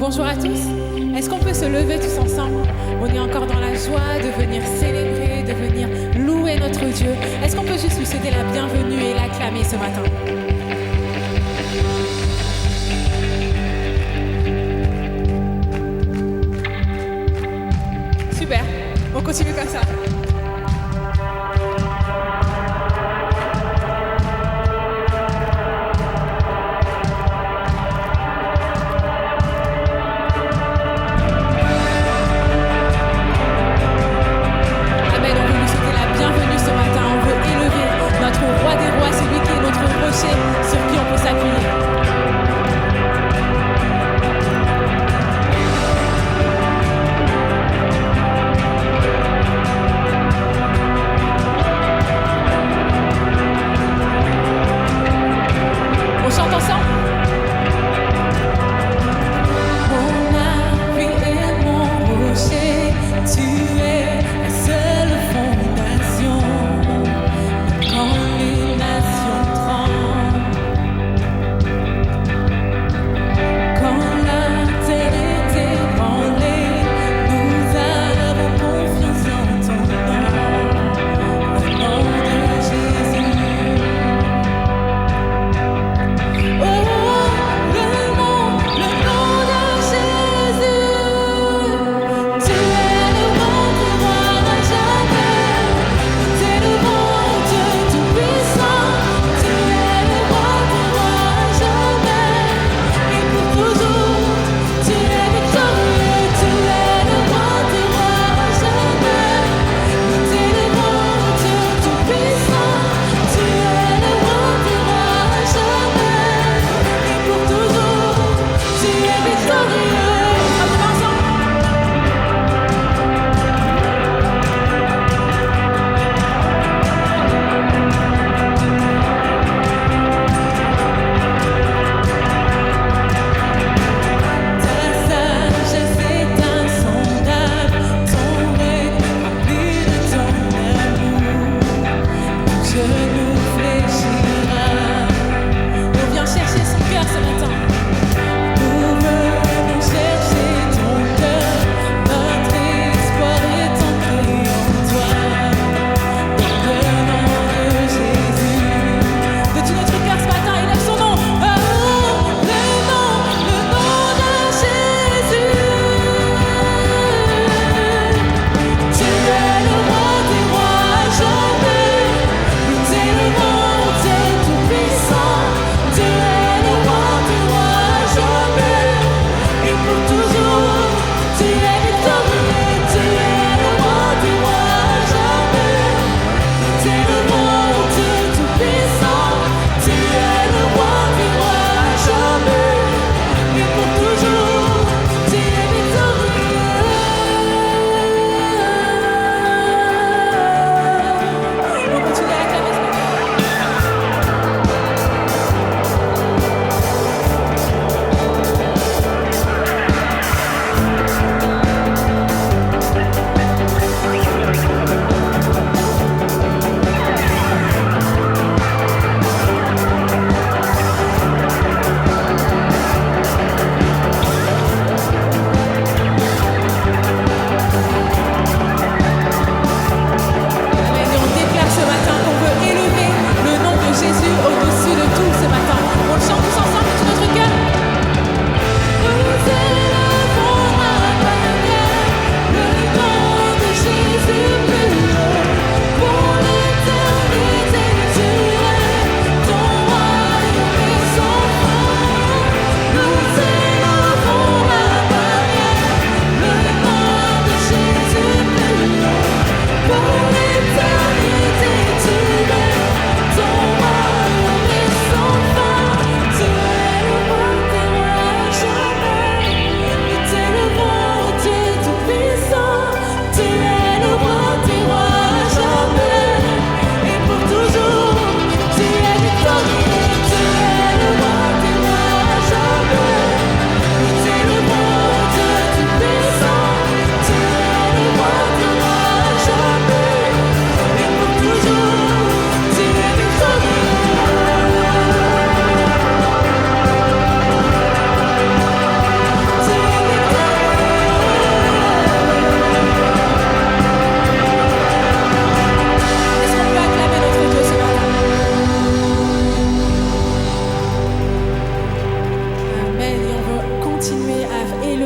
Bonjour à tous. Est-ce qu'on peut se lever tous ensemble? On est encore dans la joie de venir célébrer, de venir louer notre Dieu. Est-ce qu'on peut juste lui souhaiter la bienvenue et l'acclamer ce matin? Super, on continue comme ça. Sur qui on peut s'appuyer.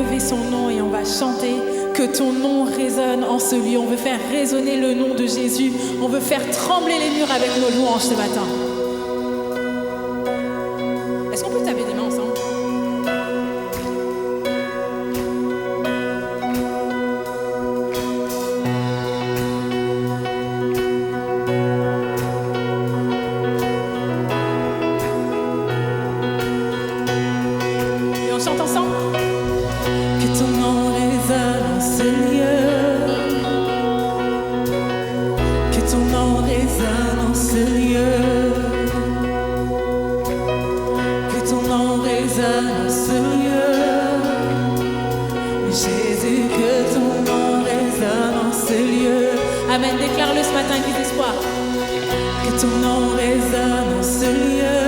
élever son nom et on va chanter. Que ton nom résonne en ce lieu. On veut faire résonner le nom de Jésus. On veut faire trembler les murs avec nos louanges ce matin. Est-ce qu'on peut taper des mains ensemble? Et on chante ensemble. Que ton nom résonne en ce lieu. Que ton nom résonne en ce lieu. Que ton nom résonne en ce lieu. Jésus, que ton nom résonne en ce lieu. Amen, déclare-le ce matin, avec espoir. Que ton nom résonne en ce lieu.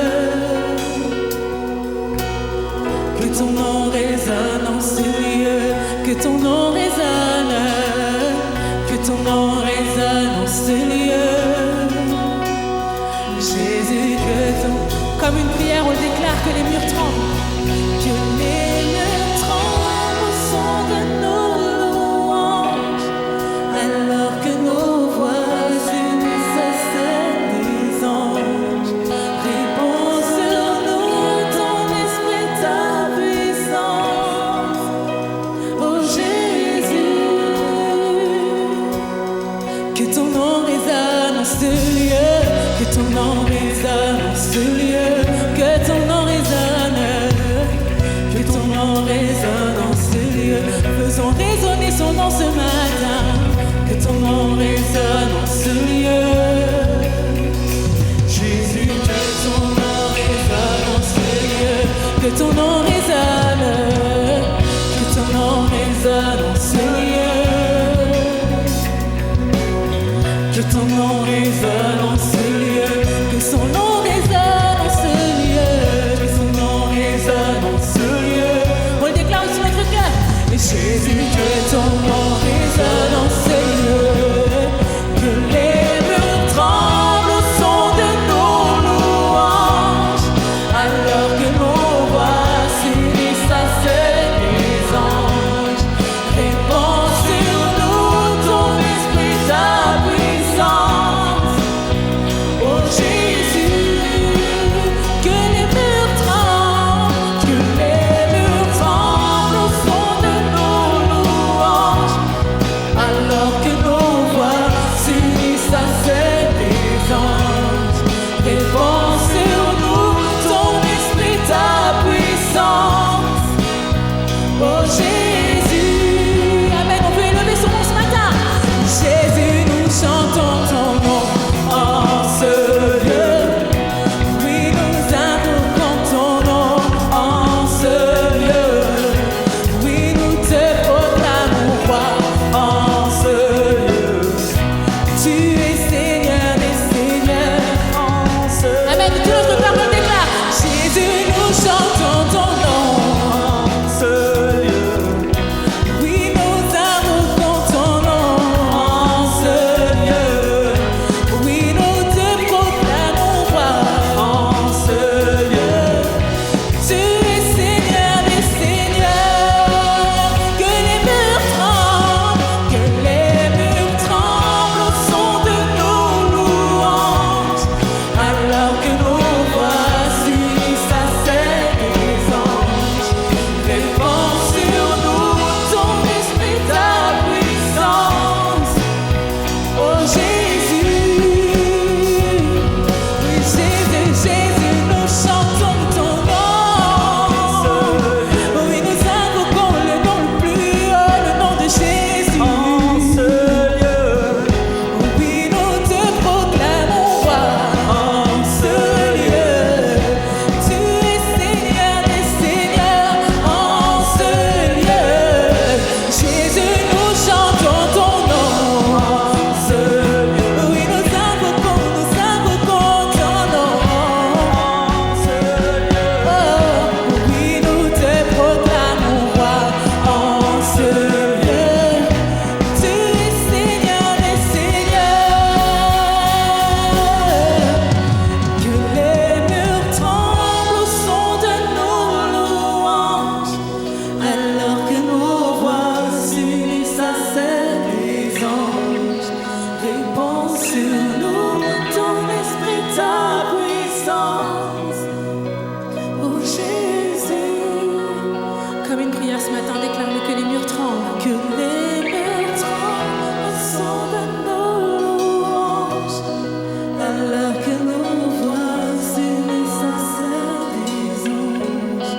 Que ton nom résonne en ce lieu. Que ton nom résonne. Que ton nom résonne en ce lieu. Jésus, que ton... Comme une prière, on déclare que les murs tremblent. Que les murs tremblent au son de nos louanges. Alors que nos voix s'unissent à celles des anges. Réponds sur nous ton esprit, ta puissance. Oh Jésus, que ton nom résonne en ce lieu. Que ton nom résonne en ce lieu. Que ton nom résonne. Que ton nom résonne en ce lieu. Faisons résonner son nom ce matin. Que ton nom résonne en ce lieu. Jésus, que ton nom résonne en ce lieu. Que ton nom résonne. Que ton nom résonne en ce lieu. Que ton nom résonne en ce lieu. Que son nom résonne en ce lieu. Que son nom résonne en ce lieu. On le déclare sur notre cœur. Et Jésus, que ton nom résonne en ce lieu. Que les murs tremblent au son de nos louanges. Alors que nos voix s'unissent à celles des anges. Répands sur nous ton esprit, ta puissance. Oh Jésus, que les murs tremblent au son de nos louanges. Déclare ce matin, déclare-le que les murs tremblent. Que les murs tremblent au son de nos louanges, alors que nos voix sur les sarcelles des anges.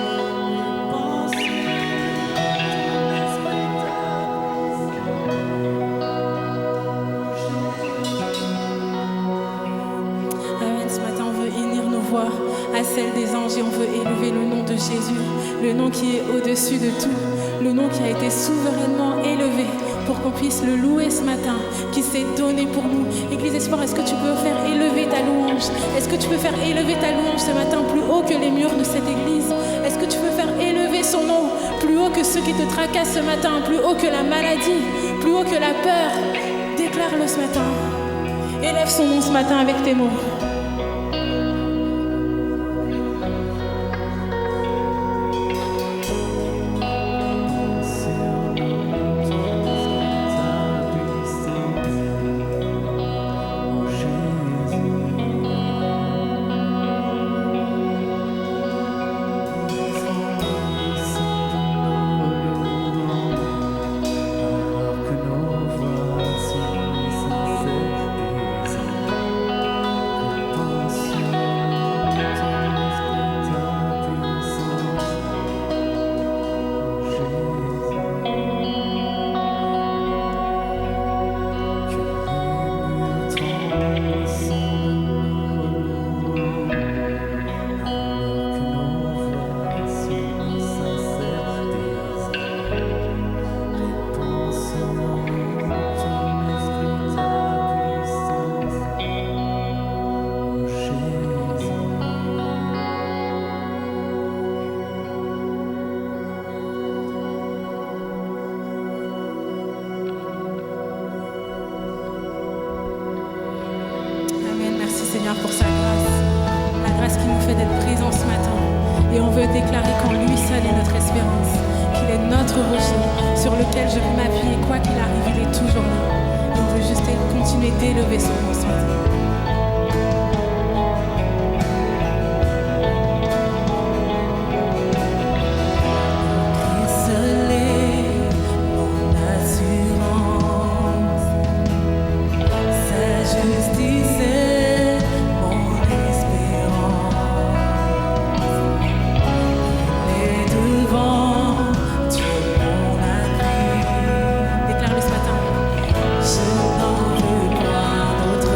Amen. Ce matin, on veut unir nos voix à celle des anges et on veut élever le nom de Jésus, le nom qui est au-dessus de tout, le nom qui a été souverainement élevé pour qu'on puisse le louer ce matin, qui s'est donné pour nous. Église Espoir, est-ce que tu peux faire élever ta louange? Est-ce que tu peux faire élever ta louange ce matin plus haut que les murs de cette église? Est-ce que tu peux faire élever son nom plus haut que ceux qui te tracassent ce matin, plus haut que la maladie, plus haut que la peur? Déclare-le ce matin. Élève son nom ce matin avec tes mots. Seigneur pour sa grâce, la grâce qui nous fait d'être présents ce matin. Et on veut déclarer qu'en lui seul est notre espérance, qu'il est notre rocher sur lequel je peux m'appuyer, quoi qu'il arrive, il est toujours là. Et on veut juste continuer d'élever son nom ce matin. Je n'en veux pas d'autre.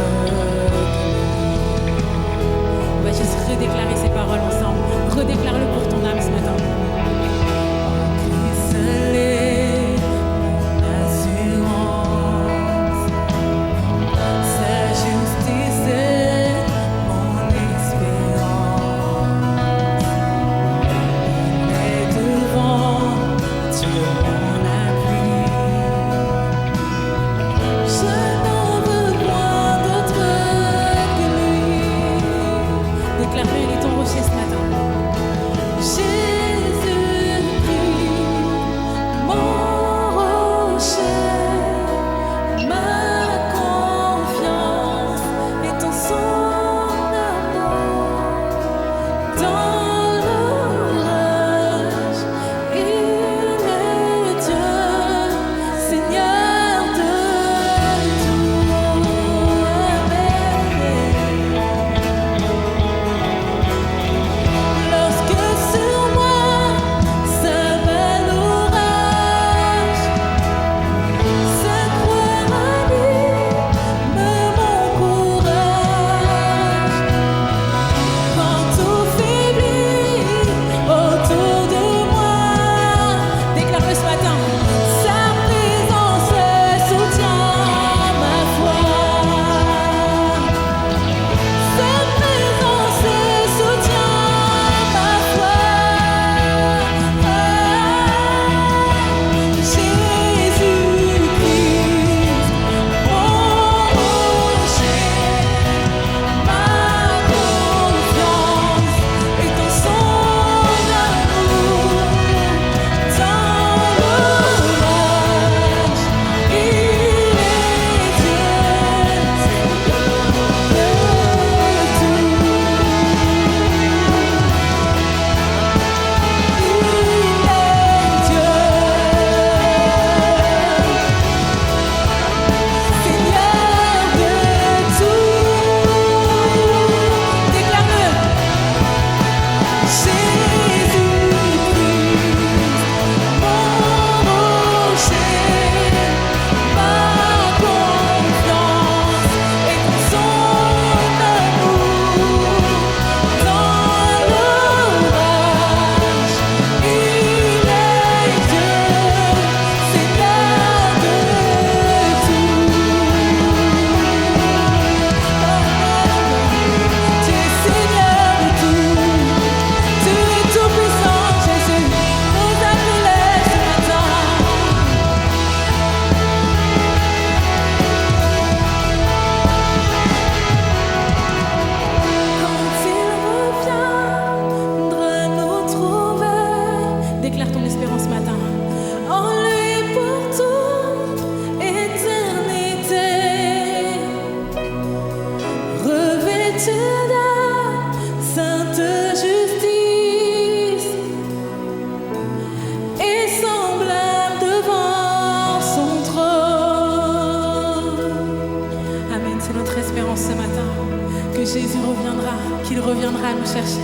enfants ce matin. En lui pour toute éternité, revêtu de sainte justice et semblable devant son trône. Amen, c'est notre espérance ce matin, que Jésus reviendra, qu'il reviendra nous chercher.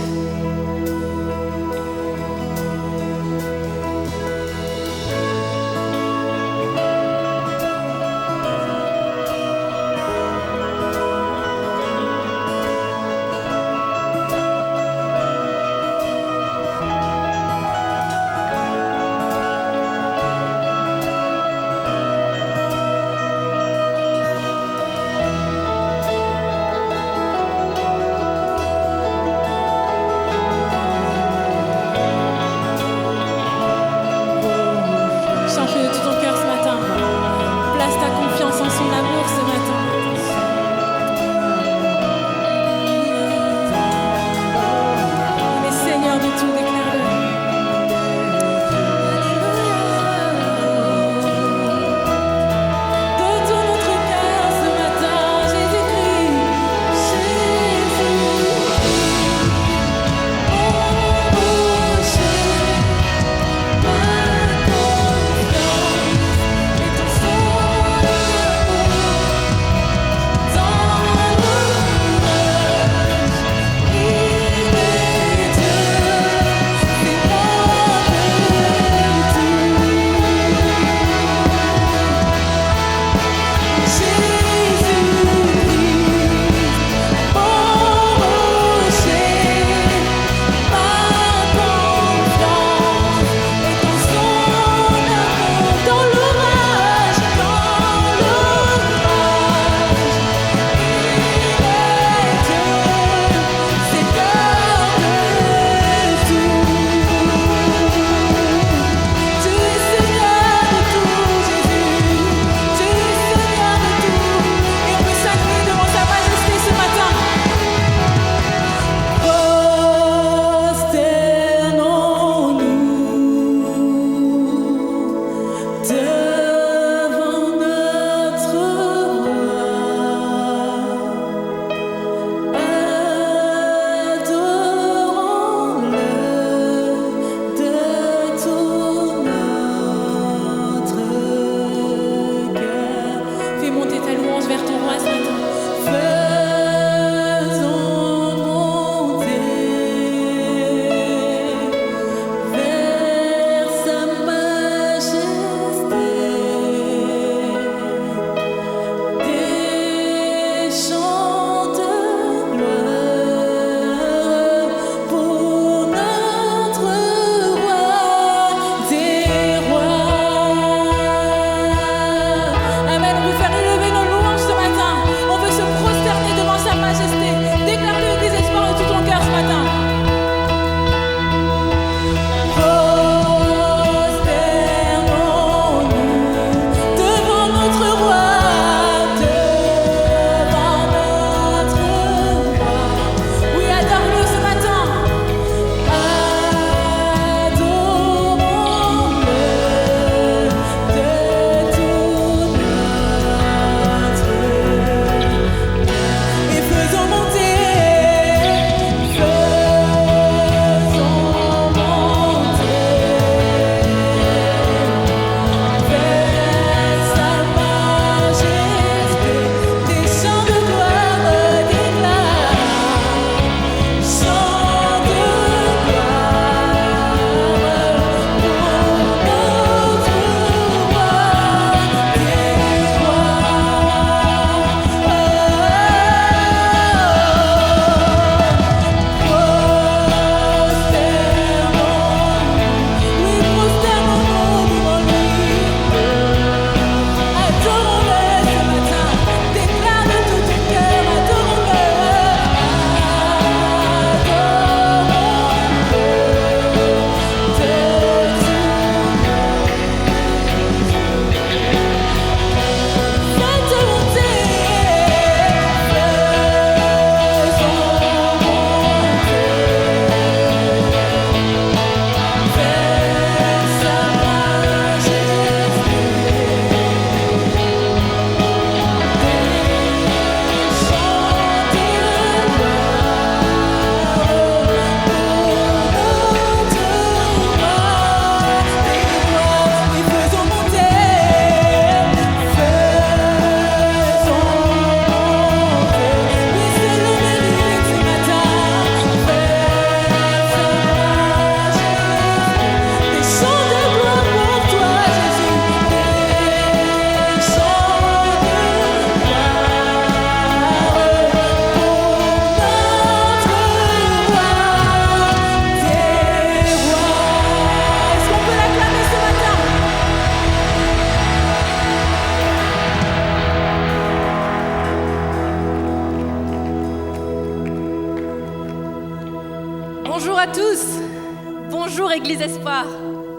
espoirs.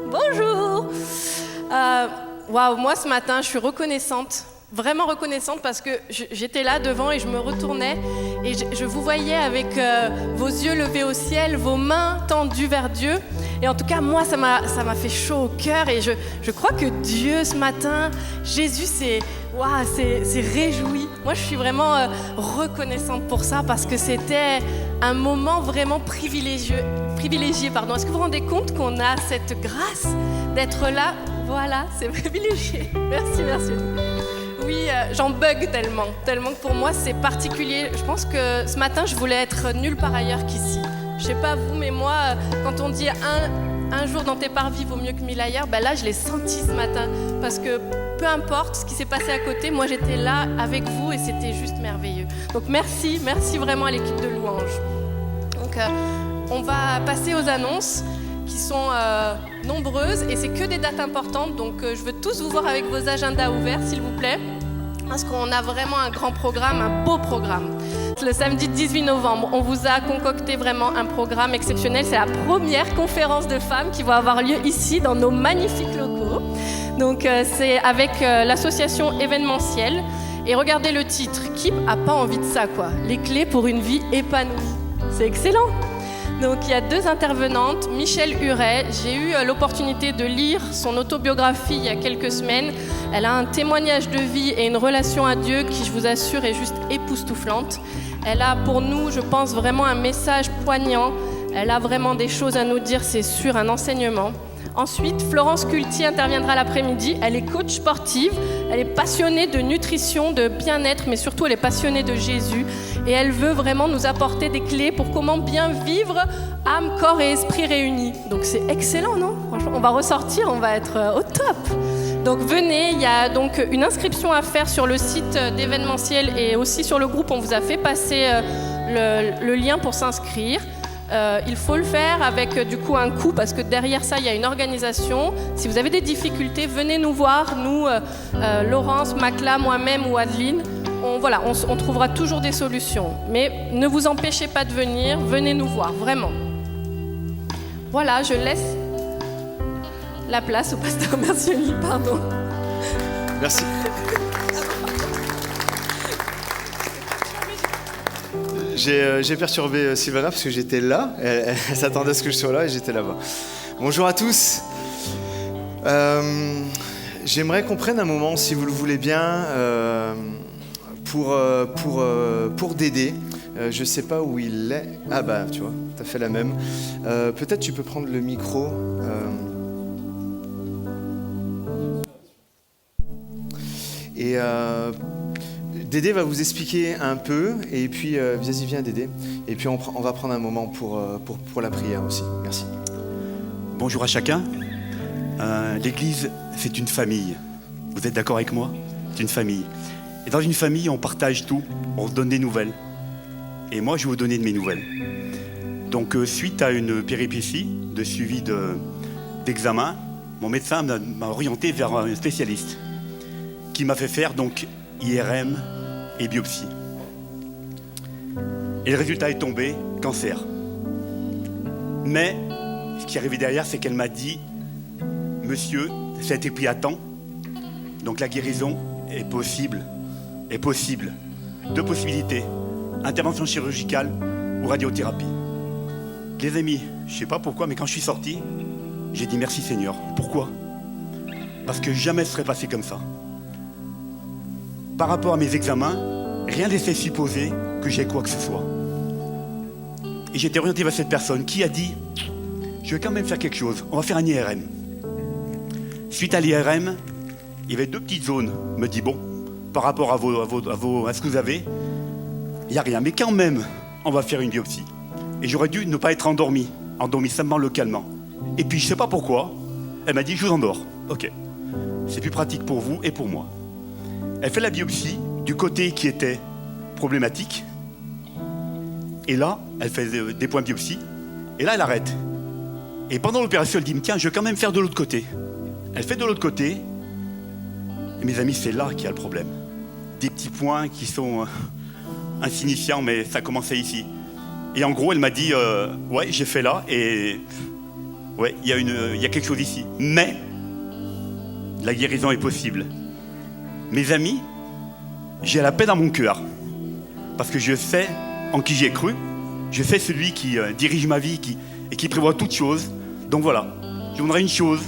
Bonjour. Waouh, moi ce matin, je suis reconnaissante. Vraiment reconnaissante parce que j'étais là devant et je me retournais et je vous voyais avec vos yeux levés au ciel, vos mains tendues vers Dieu. Et en tout cas, moi, ça m'a fait chaud au cœur et je crois que Dieu, ce matin, Jésus, c'est réjoui. Moi, je suis vraiment reconnaissante pour ça parce que c'était un moment vraiment privilégié. Est-ce que vous vous rendez compte qu'on a cette grâce d'être là? Voilà, c'est privilégié. Merci. Oui, j'en bug tellement que pour moi c'est particulier. Je pense que ce matin je voulais être nulle part ailleurs qu'ici. Je sais pas vous, mais moi, quand on dit un jour dans tes parvis vaut mieux que 1000 ailleurs, ben là je l'ai senti ce matin. Parce que peu importe ce qui s'est passé à côté, moi j'étais là avec vous et c'était juste merveilleux. Donc merci vraiment à l'équipe de Louange. Donc on va passer aux annonces qui sont nombreuses et c'est que des dates importantes, donc je veux tous vous voir avec vos agendas ouverts s'il vous plaît, parce qu'on a vraiment un grand programme, un beau programme. Le samedi 18 novembre, on vous a concocté vraiment un programme exceptionnel, c'est la première conférence de femmes qui va avoir lieu ici dans nos magnifiques locaux. Donc c'est avec l'association événementielle et regardez le titre, qui a pas envie de ça quoi, les clés pour une vie épanouie. C'est excellent. Donc il y a 2 intervenantes, Michèle Huret, j'ai eu l'opportunité de lire son autobiographie il y a quelques semaines. Elle a un témoignage de vie et une relation à Dieu qui, je vous assure, est juste époustouflante. Elle a pour nous, je pense, vraiment un message poignant. Elle a vraiment des choses à nous dire, c'est sûr, un enseignement. Ensuite, Florence Culti interviendra l'après-midi. Elle est coach sportive, elle est passionnée de nutrition, de bien-être, mais surtout elle est passionnée de Jésus. Et elle veut vraiment nous apporter des clés pour comment bien vivre âme, corps et esprit réunis. Donc c'est excellent, non? Franchement, on va ressortir, on va être au top. Donc venez, il y a donc une inscription à faire sur le site d'événementiel et aussi sur le groupe. On vous a fait passer le lien pour s'inscrire. Il faut le faire avec du coup un coût parce que derrière ça il y a une organisation. Si vous avez des difficultés, venez nous voir, nous, Laurence, Macla, moi-même ou Adeline, on trouvera toujours des solutions. Mais ne vous empêchez pas de venir, venez nous voir, vraiment. Voilà, je laisse la place au pasteur Mercioni, pardon. Merci. J'ai perturbé Sylvana parce que j'étais là, elle s'attendait à ce que je sois là et j'étais là-bas. Bonjour à tous. J'aimerais qu'on prenne un moment, si vous le voulez bien, pour Dédé. Je sais pas où il est. Ah bah tu vois, t'as fait la même. Peut-être tu peux prendre le micro. Dédé va vous expliquer un peu, et puis vas-y, viens Dédé, et puis on va prendre un moment pour la prière aussi. Merci. Bonjour à chacun. L'Église, c'est une famille. Vous êtes d'accord avec moi? C'est une famille. Et dans une famille, on partage tout, on se donne des nouvelles. Et moi, je vais vous donner de mes nouvelles. Donc, suite à une péripétie de suivi d'examen, mon médecin m'a orienté vers un spécialiste qui m'a fait faire donc IRM et biopsie. Et le résultat est tombé, cancer. Mais ce qui est arrivé derrière, c'est qu'elle m'a dit « Monsieur, ça a été pris à temps, donc la guérison est possible. 2 possibilités, intervention chirurgicale ou radiothérapie. » Les amis, je ne sais pas pourquoi, mais quand je suis sorti, j'ai dit « Merci Seigneur ». Pourquoi? Parce que jamais ce serait passé comme ça. Par rapport à mes examens, rien ne laissait supposer que j'ai quoi que ce soit. Et j'étais orienté vers cette personne qui a dit « Je vais quand même faire quelque chose, on va faire un IRM ». Suite à l'IRM, il y avait 2 petites zones. Il me dit « Bon, par rapport à ce que vous avez, il n'y a rien. Mais quand même, on va faire une biopsie. » Et j'aurais dû ne pas être endormi simplement localement. Et puis je ne sais pas pourquoi, elle m'a dit « Je vous endors. » Ok, c'est plus pratique pour vous et pour moi. Elle fait la biopsie du côté qui était problématique. Et là, elle fait des points de biopsie. Et là, elle arrête. Et pendant l'opération, elle dit « Tiens, je vais quand même faire de l'autre côté. » Elle fait de l'autre côté. Et mes amis, c'est là qu'il y a le problème. Des petits points qui sont insignifiants, mais ça commençait ici. Et en gros, elle m'a dit « Ouais, j'ai fait là. » Et Ouais, il y a quelque chose ici. Mais la guérison est possible. Mes amis, j'ai la paix dans mon cœur. Parce que je sais en qui j'ai cru. Je sais celui qui dirige ma vie et qui prévoit toutes choses. Donc voilà, je vous donnerai une chose.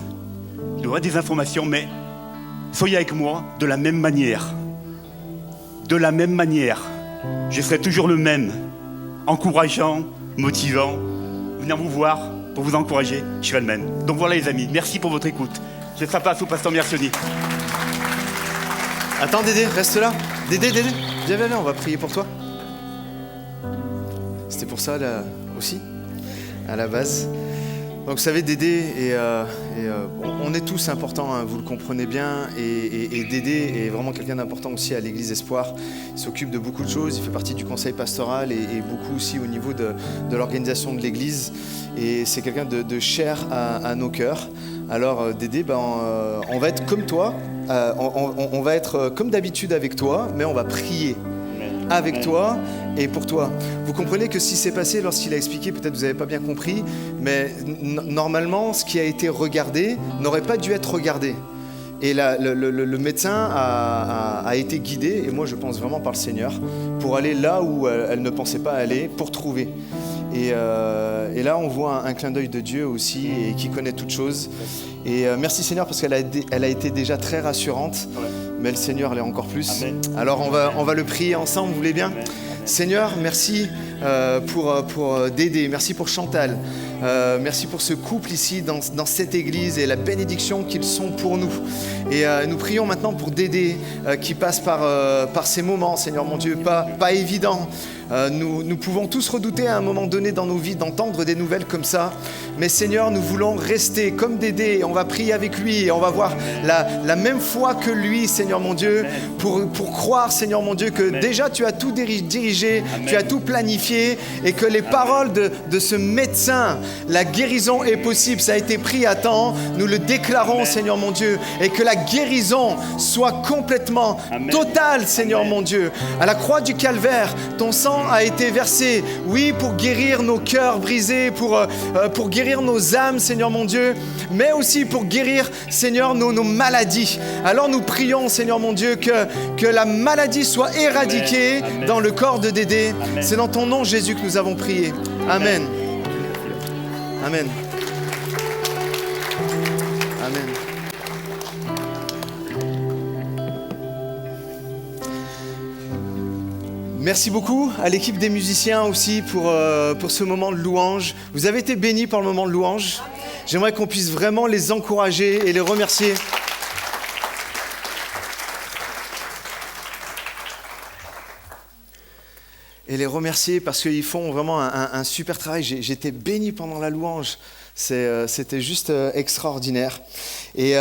Je vous donnerai des informations, mais soyez avec moi de la même manière. De la même manière. Je serai toujours le même. Encourageant, motivant. Venir vous voir pour vous encourager, je serai le même. Donc voilà les amis, merci pour votre écoute. Je laisse la place au pasteur Mercioni. Attends Dédé, reste là. Dédé, viens, on va prier pour toi. C'était pour ça là aussi, à la base. Donc vous savez, Dédé, on est tous importants, hein, vous le comprenez bien, et Dédé est vraiment quelqu'un d'important aussi à l'Église Espoir. Il s'occupe de beaucoup de choses, il fait partie du conseil pastoral et beaucoup aussi au niveau de l'organisation de l'Église. Et c'est quelqu'un de cher à nos cœurs. Alors Dédé, on va être comme toi, on va être comme d'habitude avec toi, mais on va prier avec toi et pour toi. Vous comprenez que ce qui s'est passé lorsqu'il a expliqué, peut-être vous n'avez pas bien compris, mais normalement, ce qui a été regardé n'aurait pas dû être regardé. Et le médecin a été guidé, et moi je pense vraiment par le Seigneur, pour aller là où elle ne pensait pas aller, pour trouver. Et là, on voit un clin d'œil de Dieu aussi, et qui connaît toutes choses. Et merci Seigneur, parce qu'elle a été déjà très rassurante, mais le Seigneur l'est encore plus. Amen. Alors on va le prier ensemble, vous voulez bien ? Amen. Seigneur, merci pour Dédé, merci pour Chantal, merci pour ce couple ici dans cette église et la bénédiction qu'ils sont pour nous. Et nous prions maintenant pour Dédé qui passe par ces moments, Seigneur mon Dieu, pas évidents. Nous pouvons tous redouter à un moment donné dans nos vies d'entendre des nouvelles comme ça. Mais Seigneur, nous voulons rester comme Dédé. On va prier avec lui et on va voir la même foi que lui, Seigneur mon Dieu, pour croire, Seigneur mon Dieu, que déjà tu as tout dirigé, tu as tout planifié et que les paroles de ce médecin, la guérison est possible. Ça a été pris à temps. Nous le déclarons, Seigneur mon Dieu, et que la guérison soit complètement totale, Seigneur mon Dieu. À la croix du Calvaire, ton sang a été versé, oui, pour guérir nos cœurs brisés, pour guérir nos âmes, Seigneur mon Dieu, mais aussi pour guérir, Seigneur, nos maladies. Alors nous prions, Seigneur mon Dieu, que la maladie soit éradiquée dans le corps de Dédé. C'est dans ton nom, Jésus, que nous avons prié. Amen. Amen. Amen. Merci beaucoup à l'équipe des musiciens aussi pour ce moment de louange. Vous avez été bénis par le moment de louange. J'aimerais qu'on puisse vraiment les encourager et les remercier. Et les remercier parce qu'ils font vraiment un super travail. J'étais béni pendant la louange. C'était juste extraordinaire. Et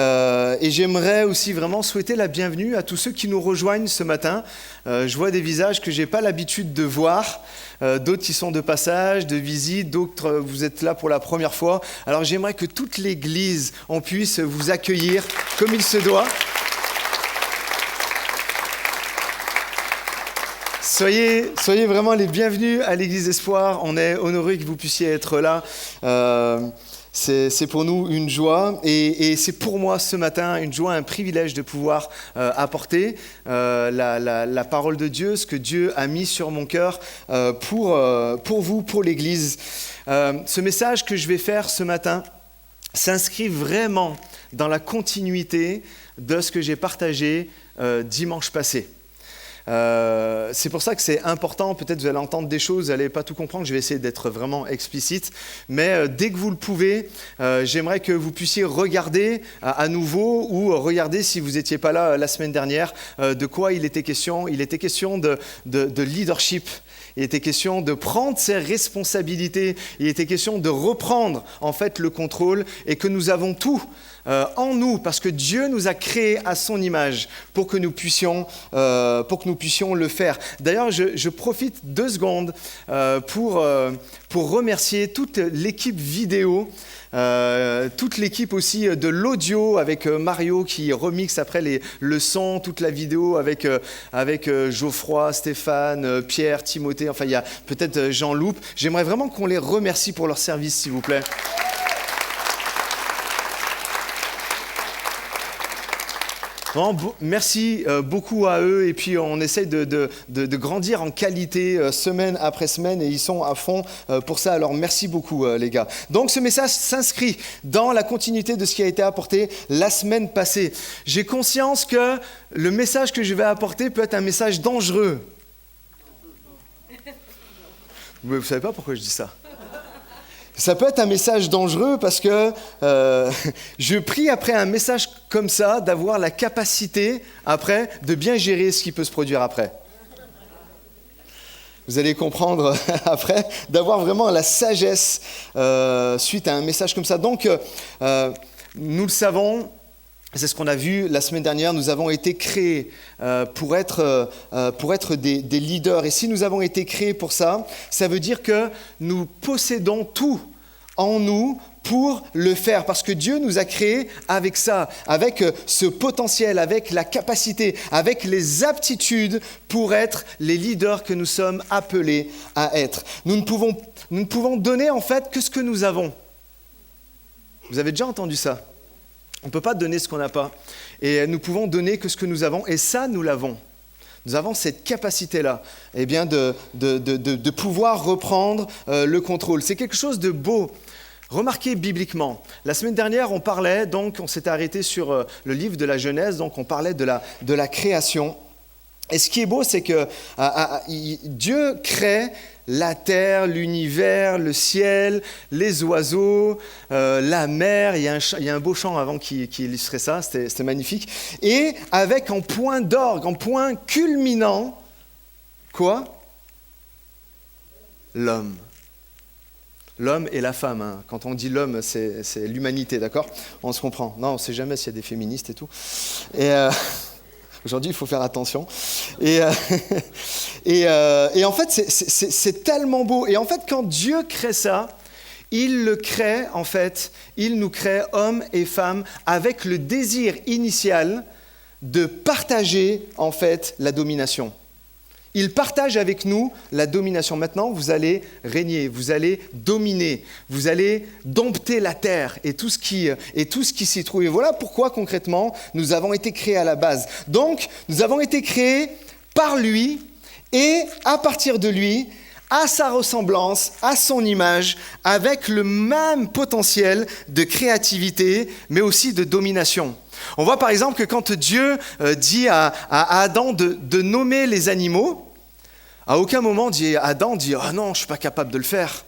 j'aimerais aussi vraiment souhaiter la bienvenue à tous ceux qui nous rejoignent ce matin. Je vois des visages que je n'ai pas l'habitude de voir, d'autres qui sont de passage, de visite, d'autres vous êtes là pour la première fois. Alors j'aimerais que toute l'Église, on puisse vous accueillir comme il se doit. Soyez vraiment les bienvenus à l'Église Espoir. On est honorés que vous puissiez être là. C'est pour nous une joie et c'est pour moi ce matin une joie, un privilège de pouvoir apporter la parole de Dieu, ce que Dieu a mis sur mon cœur pour vous, pour l'Église. Ce message que je vais faire ce matin s'inscrit vraiment dans la continuité de ce que j'ai partagé dimanche passé. C'est pour ça que c'est important, peut-être vous allez entendre des choses, vous n'allez pas tout comprendre, je vais essayer d'être vraiment explicite, mais dès que vous le pouvez, j'aimerais que vous puissiez regarder à nouveau ou regarder si vous n'étiez pas là la semaine dernière, de quoi il était question. Il était question de leadership. Il était question de prendre ses responsabilités, il était question de reprendre en fait le contrôle et que nous avons tout en nous parce que Dieu nous a créés à son image pour que nous puissions le faire. D'ailleurs, je profite 2 secondes pour remercier toute l'équipe vidéo. Toute l'équipe aussi de l'audio avec Mario qui remixe après le son, toute la vidéo avec Geoffroy, Stéphane, Pierre, Timothée, enfin il y a peut-être j'en loupe. J'aimerais vraiment qu'on les remercie pour leur service s'il vous plaît. Vraiment, merci beaucoup à eux. Et puis, on essaye de grandir en qualité semaine après semaine. Et ils sont à fond pour ça. Alors, merci beaucoup, les gars. Donc, ce message s'inscrit dans la continuité de ce qui a été apporté la semaine passée. J'ai conscience que le message que je vais apporter peut être un message dangereux. Vous ne savez pas pourquoi je dis ça? Ça peut être un message dangereux parce que je prie après un message comme ça d'avoir la capacité après de bien gérer ce qui peut se produire après. Vous allez comprendre après, d'avoir vraiment la sagesse suite à un message comme ça. Donc, nous le savons, c'est ce qu'on a vu la semaine dernière, nous avons été créés pour être des leaders. Et si nous avons été créés pour ça, ça veut dire que nous possédons tout en nous pour le faire. Parce que Dieu nous a créés avec ça, avec ce potentiel, avec la capacité, avec les aptitudes pour être les leaders que nous sommes appelés à être. Nous ne pouvons donner en fait que ce que nous avons. Vous avez déjà entendu ça? On ne peut pas donner ce qu'on n'a pas. Et nous pouvons donner que ce que nous avons. Et ça, nous l'avons. Nous avons cette capacité-là, eh bien, de pouvoir reprendre le contrôle. C'est quelque chose de beau. Remarquez bibliquement. La semaine dernière, on parlait, donc, on s'était arrêté sur le livre de la Genèse, donc on parlait de la création. Et ce qui est beau, c'est que Dieu crée la terre, l'univers, le ciel, les oiseaux, la mer. Il y a un beau chant avant qui illustrait ça, c'était magnifique. Et avec en point d'orgue, en point culminant, quoi? L'homme. L'homme et la femme. Hein. Quand on dit l'homme, c'est l'humanité, d'accord? On se comprend. Non, on ne sait jamais s'il y a des féministes et tout. Et aujourd'hui, il faut faire attention. Et en fait, c'est tellement beau. Et en fait, quand Dieu crée ça, il le crée, en fait, il nous crée hommes et femmes avec le désir initial de partager, en fait, la domination. Il partage avec nous la domination. Maintenant, vous allez régner, vous allez dominer, vous allez dompter la terre et tout ce qui s'y trouve. Et voilà pourquoi, concrètement, nous avons été créés à la base. Donc, nous avons été créés par lui et à partir de lui, à sa ressemblance, à son image, avec le même potentiel de créativité, mais aussi de domination. On voit par exemple que quand Dieu dit à Adam de nommer les animaux, à aucun moment Adam dit « Ah non, je ne suis pas capable de le faire ».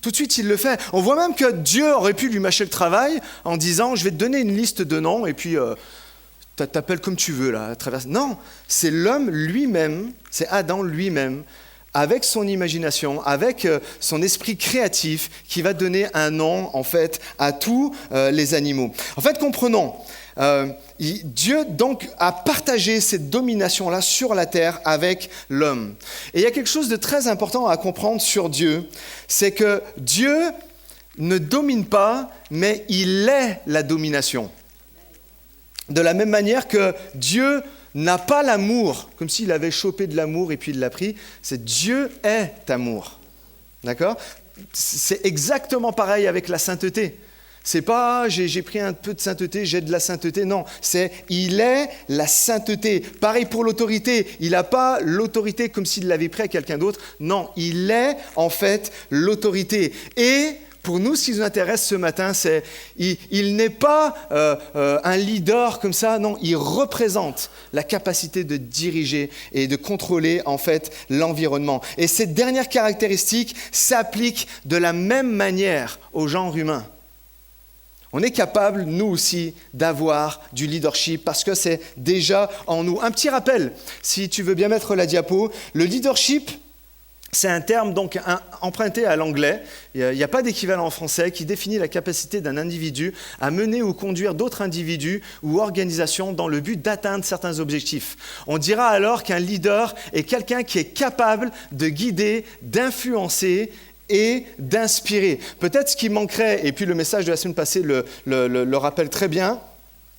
Tout de suite, il le fait. On voit même que Dieu aurait pu lui mâcher le travail en disant « Je vais te donner une liste de noms et puis t'appelles comme tu veux là, à travers... » Non, c'est l'homme lui-même, c'est Adam lui-même, avec son imagination, avec son esprit créatif, qui va donner un nom, en fait, à tous les animaux. En fait, comprenons, Dieu, donc, a partagé cette domination-là sur la terre avec l'homme. Et il y a quelque chose de très important à comprendre sur Dieu, c'est que Dieu ne domine pas, mais il est la domination. De la même manière que Dieu n'a pas l'amour, comme s'il avait chopé de l'amour et puis il l'a pris, c'est Dieu est amour. D'accord ? C'est exactement pareil avec la sainteté. C'est pas j'ai pris un peu de sainteté, j'ai de la sainteté. Non, c'est il est la sainteté. Pareil pour l'autorité. Il n'a pas l'autorité comme s'il l'avait pris à quelqu'un d'autre. Non, il est en fait l'autorité. Et pour nous, ce qui nous intéresse ce matin, c'est il n'est pas un leader comme ça. Non, il représente la capacité de diriger et de contrôler en fait l'environnement. Et cette dernière caractéristique s'applique de la même manière au genre humain. On est capable, nous aussi, d'avoir du leadership parce que c'est déjà en nous. Un petit rappel, si tu veux bien mettre la diapo. Le leadership, c'est un terme donc emprunté à l'anglais. Il n'y a pas d'équivalent en français qui définit la capacité d'un individu à mener ou conduire d'autres individus ou organisations dans le but d'atteindre certains objectifs. On dira alors qu'un leader est quelqu'un qui est capable de guider, d'influencer et d'inspirer. Peut-être ce qui manquerait, et puis le message de la semaine passée le rappelle très bien,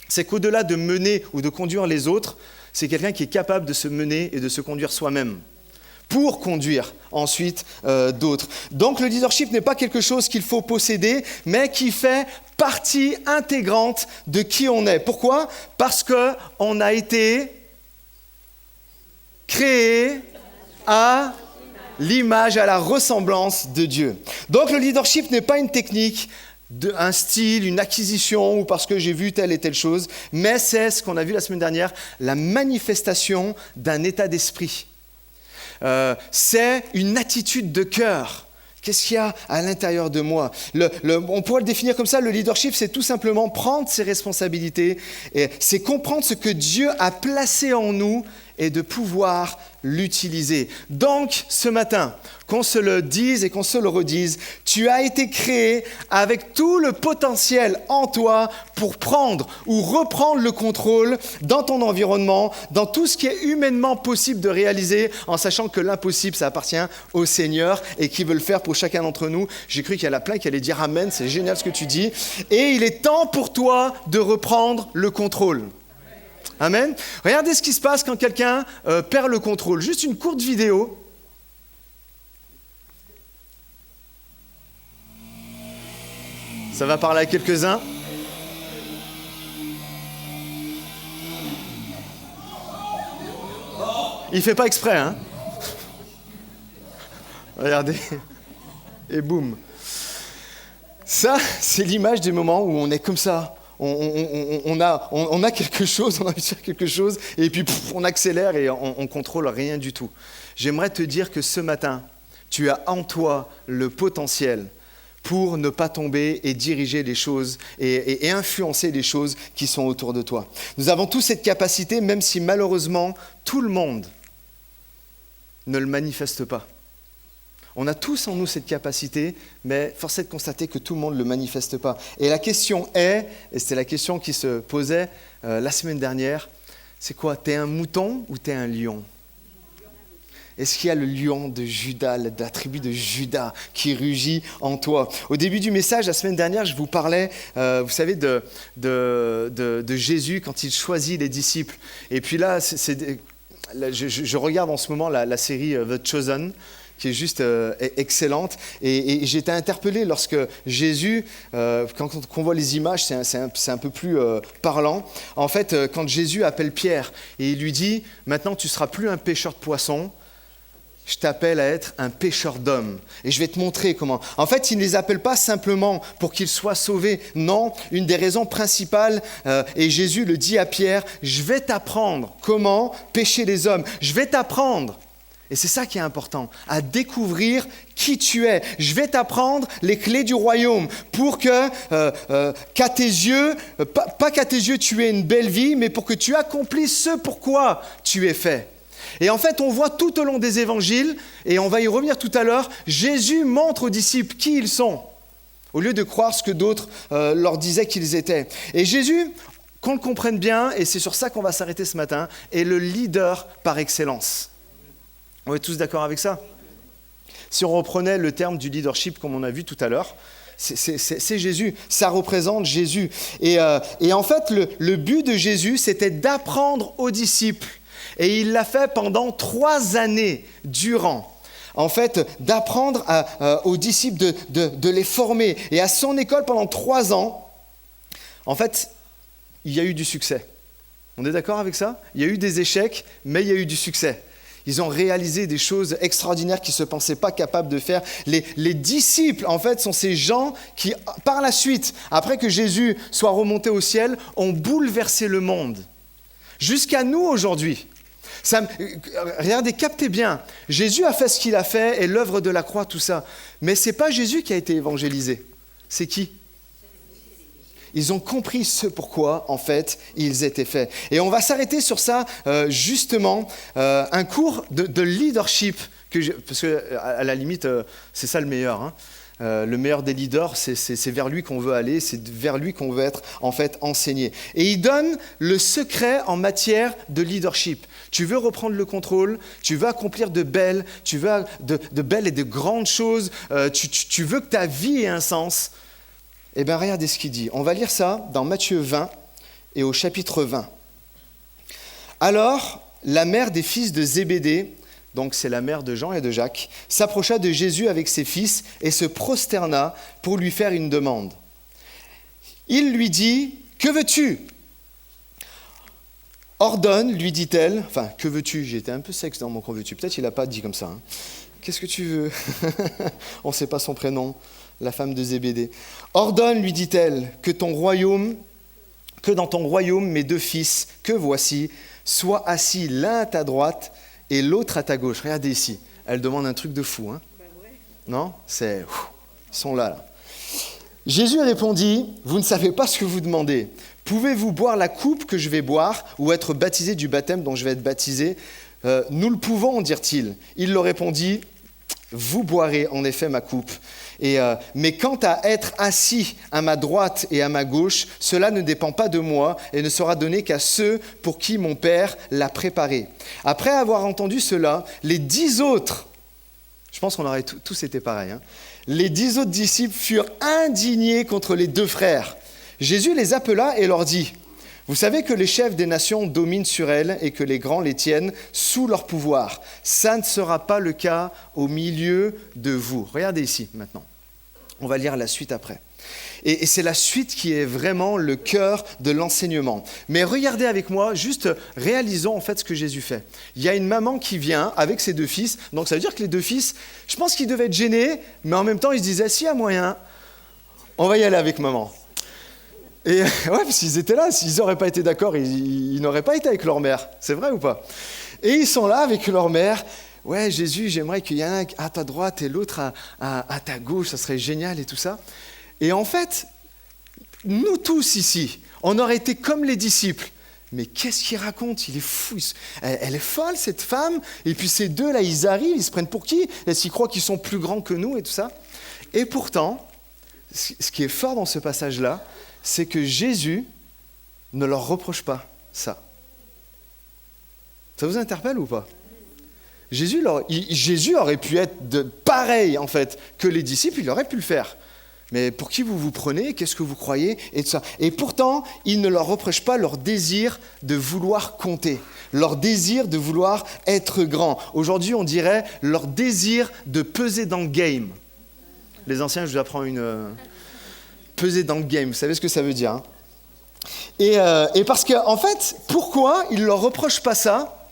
c'est qu'au-delà de mener ou de conduire les autres, c'est quelqu'un qui est capable de se mener et de se conduire soi-même pour conduire ensuite d'autres. Donc le leadership n'est pas quelque chose qu'il faut posséder, mais qui fait partie intégrante de qui on est. Pourquoi ? Parce qu'on a été créé à l'image, à la ressemblance de Dieu. Donc le leadership n'est pas une technique, un style, une acquisition ou parce que j'ai vu telle et telle chose, mais c'est ce qu'on a vu la semaine dernière, la manifestation d'un état d'esprit. C'est une attitude de cœur. Qu'est-ce qu'il y a à l'intérieur de moi ? On pourrait le définir comme ça, le leadership, c'est tout simplement prendre ses responsabilités, et c'est comprendre ce que Dieu a placé en nous et de pouvoir l'utiliser. Donc, ce matin, qu'on se le dise et qu'on se le redise, tu as été créé avec tout le potentiel en toi pour prendre ou reprendre le contrôle dans ton environnement, dans tout ce qui est humainement possible de réaliser, en sachant que l'impossible, ça appartient au Seigneur et qu'il veut le faire pour chacun d'entre nous. J'ai cru qu'il y en a plein qui allaient dire Amen, c'est génial ce que tu dis. Et il est temps pour toi de reprendre le contrôle. Amen. Regardez ce qui se passe quand quelqu'un perd le contrôle. Juste une courte vidéo. Ça va parler à quelques-uns. Il fait pas exprès, hein. Regardez. Et boum. Ça, c'est l'image des moments où on est comme ça. On a quelque chose, on a envie de faire quelque chose, et puis on accélère et on contrôle rien du tout. J'aimerais te dire que ce matin, tu as en toi le potentiel pour ne pas tomber et diriger les choses et influencer les choses qui sont autour de toi. Nous avons tous cette capacité, même si malheureusement, tout le monde ne le manifeste pas. On a tous en nous cette capacité, mais force est de constater que tout le monde ne le manifeste pas. Et la question est, et c'était la question qui se posait la semaine dernière, c'est quoi ? T'es un mouton ou t'es un lion ? Est-ce qu'il y a le lion de Juda, de la tribu de Juda, qui rugit en toi ? Au début du message, la semaine dernière, je vous parlais, vous savez, de Jésus quand il choisit les disciples. Et puis là, je regarde en ce moment la série The Chosen, qui est juste excellente. Et j'ai été interpellé lorsque Jésus, quand on voit les images, c'est un peu plus parlant. En fait, quand Jésus appelle Pierre et il lui dit « Maintenant, tu ne seras plus un pêcheur de poissons, je t'appelle à être un pêcheur d'hommes. Et je vais te montrer comment. » En fait, il ne les appelle pas simplement pour qu'ils soient sauvés. Non, une des raisons principales, et Jésus le dit à Pierre, « Je vais t'apprendre comment pêcher les hommes. Je vais t'apprendre. » Et c'est ça qui est important, à découvrir qui tu es. Je vais t'apprendre les clés du royaume pour que, qu'à tes yeux, pas qu'à tes yeux tu aies une belle vie, mais pour que tu accomplisses ce pourquoi tu es fait. Et en fait, on voit tout au long des évangiles, et on va y revenir tout à l'heure, Jésus montre aux disciples qui ils sont, au lieu de croire ce que d'autres leur disaient qu'ils étaient. Et Jésus, qu'on le comprenne bien, et c'est sur ça qu'on va s'arrêter ce matin, est le leader par excellence. On est tous d'accord avec ça ? Si on reprenait le terme du leadership comme on a vu tout à l'heure, c'est Jésus, ça représente Jésus. Et en fait, le but de Jésus, c'était d'apprendre aux disciples. Et il l'a fait pendant 3 années durant. En fait, d'apprendre aux disciples, de les former. Et à son école, pendant 3 ans, en fait, il y a eu du succès. On est d'accord avec ça ? Il y a eu des échecs, mais il y a eu du succès. Ils ont réalisé des choses extraordinaires qu'ils ne se pensaient pas capables de faire. Les disciples, en fait, sont ces gens qui, par la suite, après que Jésus soit remonté au ciel, ont bouleversé le monde. Jusqu'à nous aujourd'hui. Regardez, captez bien. Jésus a fait ce qu'il a fait et l'œuvre de la croix, tout ça. Mais ce n'est pas Jésus qui a été évangélisé. C'est qui ? Ils ont compris ce pourquoi, en fait, ils étaient faits. Et on va s'arrêter sur ça, justement, un cours de leadership, parce qu'à la limite, c'est ça le meilleur. Hein. Le meilleur des leaders, c'est vers lui qu'on veut aller, c'est vers lui qu'on veut être, en fait, enseigné. Et il donne le secret en matière de leadership. Tu veux reprendre le contrôle, tu veux accomplir de belles et de grandes choses, tu veux que ta vie ait un sens. Eh bien, regardez ce qu'il dit. On va lire ça dans Matthieu 20 et au chapitre 20. Alors, la mère des fils de Zébédée, donc c'est la mère de Jean et de Jacques, s'approcha de Jésus avec ses fils et se prosterna pour lui faire une demande. Il lui dit, « Que veux-tu » Ordonne, lui dit-elle, enfin, que veux-tu ? J'ai été un peu sexe dans mon que veux-tu. Peut-être qu'il n'a pas dit comme ça. Hein. Qu'est-ce que tu veux ? On ne sait pas son prénom, la femme de Zébédée. Ordonne, lui dit-elle, que dans ton royaume, mes 2 fils, que voici, soient assis l'un à ta droite et l'autre à ta gauche. Regardez ici, elle demande un truc de fou. Hein. Non ? Ils sont là. Jésus répondit, « Vous ne savez pas ce que vous demandez. Pouvez-vous boire la coupe que je vais boire ou être baptisé du baptême dont je vais être baptisé ? Nous le pouvons, dirent-ils. » Il leur répondit, « Vous boirez en effet ma coupe. Mais quant à être assis à ma droite et à ma gauche, cela ne dépend pas de moi et ne sera donné qu'à ceux pour qui mon Père l'a préparé. » Après avoir entendu cela, les 10 autres, je pense qu'on aurait tous été pareils, hein, les 10 autres disciples furent indignés contre les 2 frères. Jésus les appela et leur dit, « Vous savez que les chefs des nations dominent sur elles et que les grands les tiennent sous leur pouvoir. Ça ne sera pas le cas au milieu de vous. » Regardez ici maintenant. On va lire la suite après. Et c'est la suite qui est vraiment le cœur de l'enseignement. Mais regardez avec moi, juste réalisons en fait ce que Jésus fait. Il y a une maman qui vient avec ses 2 fils. Donc ça veut dire que les 2 fils, je pense qu'ils devaient être gênés, mais en même temps ils se disaient, s'il y a moyen, on va y aller avec maman. Et ouais, parce qu'ils étaient là, s'ils n'auraient pas été d'accord, ils n'auraient pas été avec leur mère. C'est vrai ou pas ? Et ils sont là avec leur mère. Ouais, Jésus, j'aimerais qu'il y en ait un à ta droite et l'autre à ta gauche, ça serait génial et tout ça. Et en fait, nous tous ici, on aurait été comme les disciples. Mais qu'est-ce qu'il raconte ? Il est fou. Elle est folle, cette femme. Et puis ces 2 là, ils arrivent, ils se prennent pour qui ? Est-ce qu'ils croient qu'ils sont plus grands que nous et tout ça ? Et pourtant, ce qui est fort dans ce passage-là, c'est que Jésus ne leur reproche pas ça. Ça vous interpelle ou pas ? Jésus aurait pu être pareil en fait que les disciples, il aurait pu le faire. Mais pour qui vous vous prenez ? Qu'est-ce que vous croyez ? Et tout ça. Et pourtant, il ne leur reproche pas leur désir de vouloir compter, leur désir de vouloir être grand. Aujourd'hui, on dirait leur désir de peser dans le game. Les anciens, je vous apprends peser dans le game. Vous savez ce que ça veut dire, hein ? Et parce qu'en fait, pourquoi il ne leur reproche pas ça ?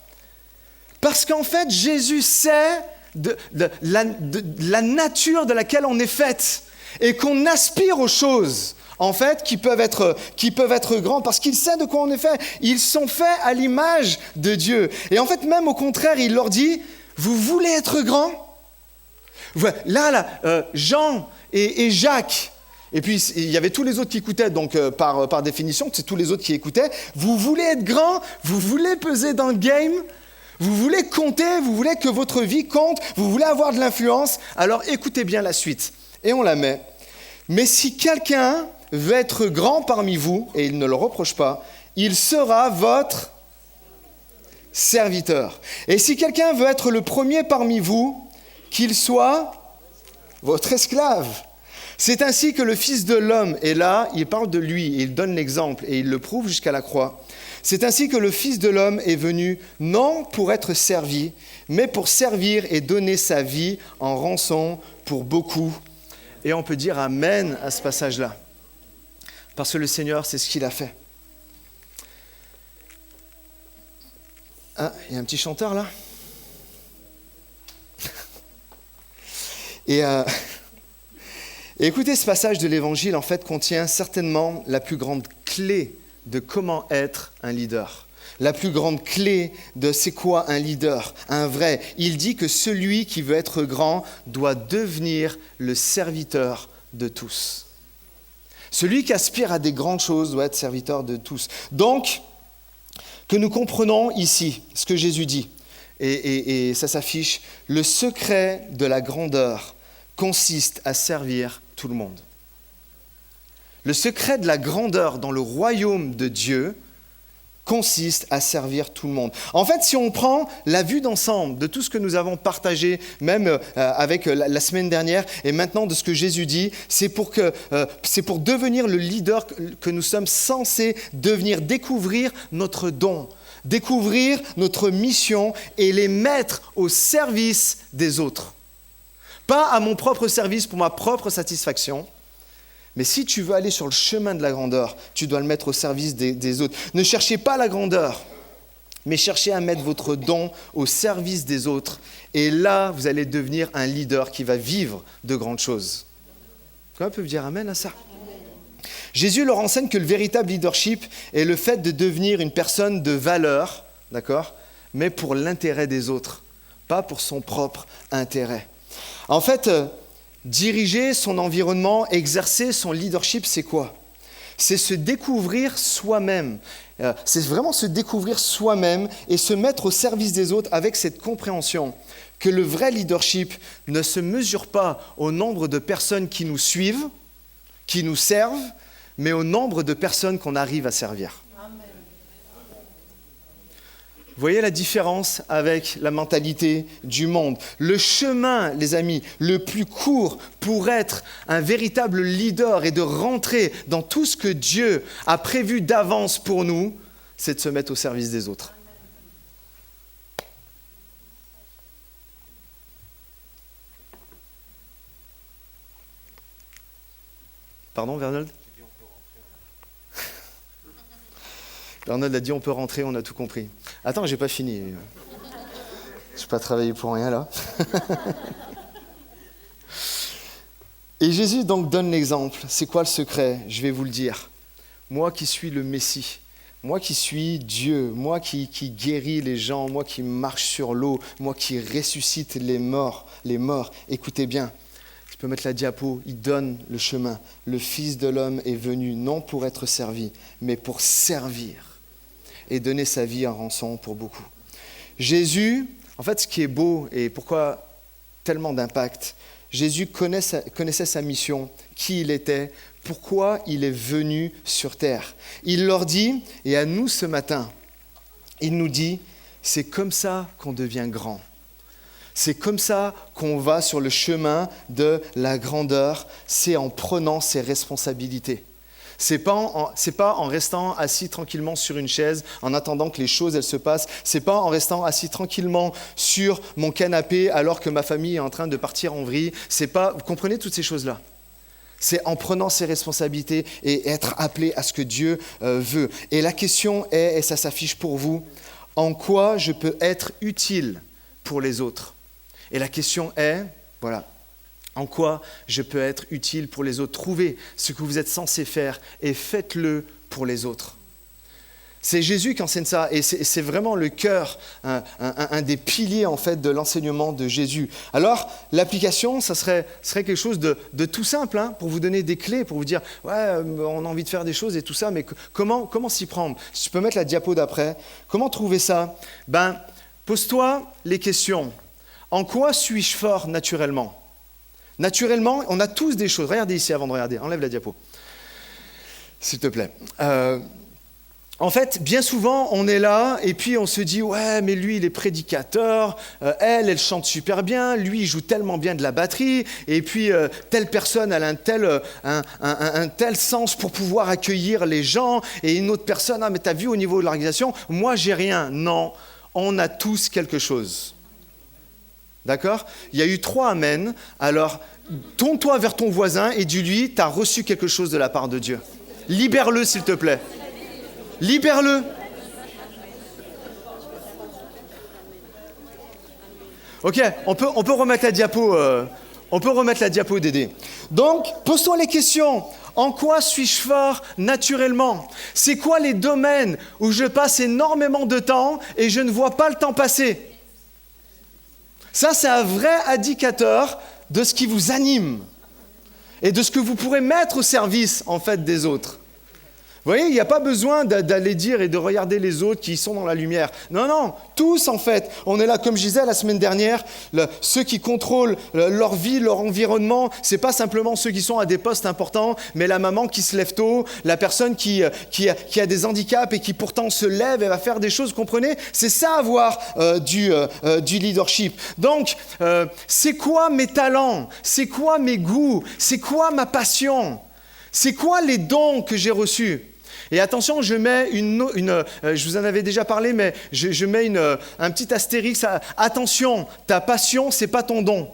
Parce qu'en fait, Jésus sait de la nature de laquelle on est fait et qu'on aspire aux choses, en fait, qui peuvent être grands, parce qu'il sait de quoi on est fait. Ils sont faits à l'image de Dieu. Et en fait, même au contraire, il leur dit, vous voulez être grands ? Là, Jean et Jacques, et puis il y avait tous les autres qui écoutaient, donc par définition, c'est tous les autres qui écoutaient. Vous voulez être grands ? Vous voulez peser dans le game ? Vous voulez compter, vous voulez que votre vie compte, vous voulez avoir de l'influence, alors écoutez bien la suite. Et on la met. Mais si quelqu'un veut être grand parmi vous, et il ne le reproche pas, il sera votre serviteur. Et si quelqu'un veut être le premier parmi vous, qu'il soit votre esclave. C'est ainsi que le Fils de l'homme, et là, il parle de lui, et il donne l'exemple, et il le prouve jusqu'à la croix. C'est ainsi que le Fils de l'homme est venu, non pour être servi, mais pour servir et donner sa vie en rançon pour beaucoup. Et on peut dire amen à ce passage-là. Parce que le Seigneur, c'est ce qu'il a fait. Ah, il y a un petit chanteur là. Et écoutez, ce passage de l'Évangile, en fait, contient certainement la plus grande clé de comment être un leader. La plus grande clé de c'est quoi un leader, un vrai. Il dit que celui qui veut être grand doit devenir le serviteur de tous. Celui qui aspire à des grandes choses doit être serviteur de tous. Donc, que nous comprenons ici ce que Jésus dit, et ça s'affiche, le secret de la grandeur consiste à servir tout le monde. Le secret de la grandeur dans le royaume de Dieu consiste à servir tout le monde. En fait, si on prend la vue d'ensemble de tout ce que nous avons partagé, même avec la semaine dernière, et maintenant de ce que Jésus dit, c'est pour devenir le leader que nous sommes censés devenir, découvrir notre don, découvrir notre mission et les mettre au service des autres. Pas à mon propre service pour ma propre satisfaction, Mais si tu veux aller sur le chemin de la grandeur, tu dois le mettre au service des autres. Ne cherchez pas la grandeur, mais cherchez à mettre votre don au service des autres. Et là, vous allez devenir un leader qui va vivre de grandes choses. Comment peut dire amen à ça? Jésus leur enseigne que le véritable leadership est le fait de devenir une personne de valeur, d'accord, mais pour l'intérêt des autres, pas pour son propre intérêt. En fait, diriger son environnement, exercer son leadership, c'est quoi? C'est se découvrir soi-même. C'est vraiment se découvrir soi-même et se mettre au service des autres avec cette compréhension que le vrai leadership ne se mesure pas au nombre de personnes qui nous suivent, qui nous servent, mais au nombre de personnes qu'on arrive à servir. Vous voyez la différence avec la mentalité du monde. Le chemin, les amis, le plus court pour être un véritable leader et de rentrer dans tout ce que Dieu a prévu d'avance pour nous, c'est de se mettre au service des autres. Pardon, Vernold ? Arnold a dit on peut rentrer, on a tout compris. Attends, j'ai pas fini. Je n'ai pas travaillé pour rien là. Et Jésus donc donne l'exemple. C'est quoi le secret? Je vais vous le dire. Moi qui suis le Messie, moi qui suis Dieu, moi qui guéris les gens, moi qui marche sur l'eau, moi qui ressuscite les morts, écoutez bien. Je peux mettre la diapo, il donne le chemin. Le Fils de l'homme est venu non pour être servi, mais pour servir et donner sa vie en rançon pour beaucoup. Jésus, en fait, ce qui est beau et pourquoi tellement d'impact, Jésus connaissait sa mission, qui il était, pourquoi il est venu sur terre. Il leur dit, et à nous ce matin, il nous dit, c'est comme ça qu'on devient grand. C'est comme ça qu'on va sur le chemin de la grandeur, c'est en prenant ses responsabilités. C'est pas en restant assis tranquillement sur une chaise, en attendant que les choses elles se passent. C'est pas en restant assis tranquillement sur mon canapé alors que ma famille est en train de partir en vrille. C'est pas, vous comprenez toutes ces choses-là? C'est en prenant ses responsabilités et être appelé à ce que Dieu veut. Et la question est, et ça s'affiche pour vous, en quoi je peux être utile pour les autres? Et la question est, voilà, en quoi je peux être utile pour les autres? Trouvez ce que vous êtes censé faire et faites-le pour les autres. C'est Jésus qui enseigne ça et c'est vraiment le cœur, un des piliers en fait de l'enseignement de Jésus. Alors l'application, ça serait quelque chose de tout simple hein, pour vous donner des clés, pour vous dire ouais, on a envie de faire des choses et tout ça, mais comment s'y prendre? Si tu peux mettre la diapo d'après, comment trouver ça? Pose-toi les questions. En quoi suis-je fort naturellement? Naturellement, on a tous des choses. Regardez ici avant de regarder. Enlève la diapo, s'il te plaît. En fait, bien souvent, on est là et puis on se dit « Ouais, mais lui, il est prédicateur, elle chante super bien, lui, il joue tellement bien de la batterie, et puis telle personne, elle a un tel sens pour pouvoir accueillir les gens, et une autre personne, ah, mais t'as vu au niveau de l'organisation, moi, j'ai rien. » Non, on a tous quelque chose. D'accord? Il y a eu 3 amens. Alors, tourne-toi vers ton voisin et dis-lui, tu as reçu quelque chose de la part de Dieu. Libère-le, s'il te plaît. Libère-le. Ok, on peut remettre la diapo. On peut remettre la diapo, Dédé. Donc, pose-toi les questions. En quoi suis-je fort naturellement? C'est quoi les domaines où je passe énormément de temps et je ne vois pas le temps passer? Ça, c'est un vrai indicateur de ce qui vous anime et de ce que vous pourrez mettre au service, en fait, des autres. Vous voyez, il n'y a pas besoin d'aller dire et de regarder les autres qui sont dans la lumière. Non, tous, en fait. On est là, comme je disais la semaine dernière, ceux qui contrôlent leur vie, leur environnement, ce n'est pas simplement ceux qui sont à des postes importants, mais la maman qui se lève tôt, la personne qui a des handicaps et qui pourtant se lève et va faire des choses, vous comprenez? C'est ça, avoir du leadership. Donc, c'est quoi mes talents? C'est quoi mes goûts? C'est quoi ma passion? C'est quoi les dons que j'ai reçus? Et attention, je mets je vous en avais déjà parlé, mais je mets un petit astérix. Attention, ta passion, c'est pas ton don.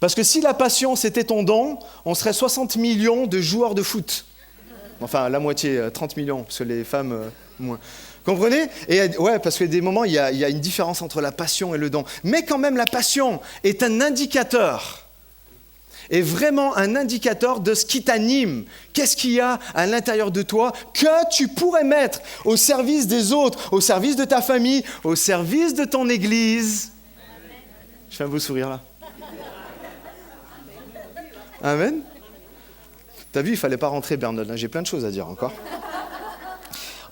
Parce que si la passion, c'était ton don, on serait 60 millions de joueurs de foot. Enfin, la moitié, 30 millions, parce que les femmes, moins. Comprenez ? Et ouais, parce que des moments, il y a une différence entre la passion et le don. Mais quand même, la passion est un indicateur. Est vraiment un indicateur de ce qui t'anime. Qu'est-ce qu'il y a à l'intérieur de toi que tu pourrais mettre au service des autres, au service de ta famille, au service de ton église. Je fais un beau sourire là. Amen. T'as vu, il ne fallait pas rentrer, Bernard. J'ai plein de choses à dire encore.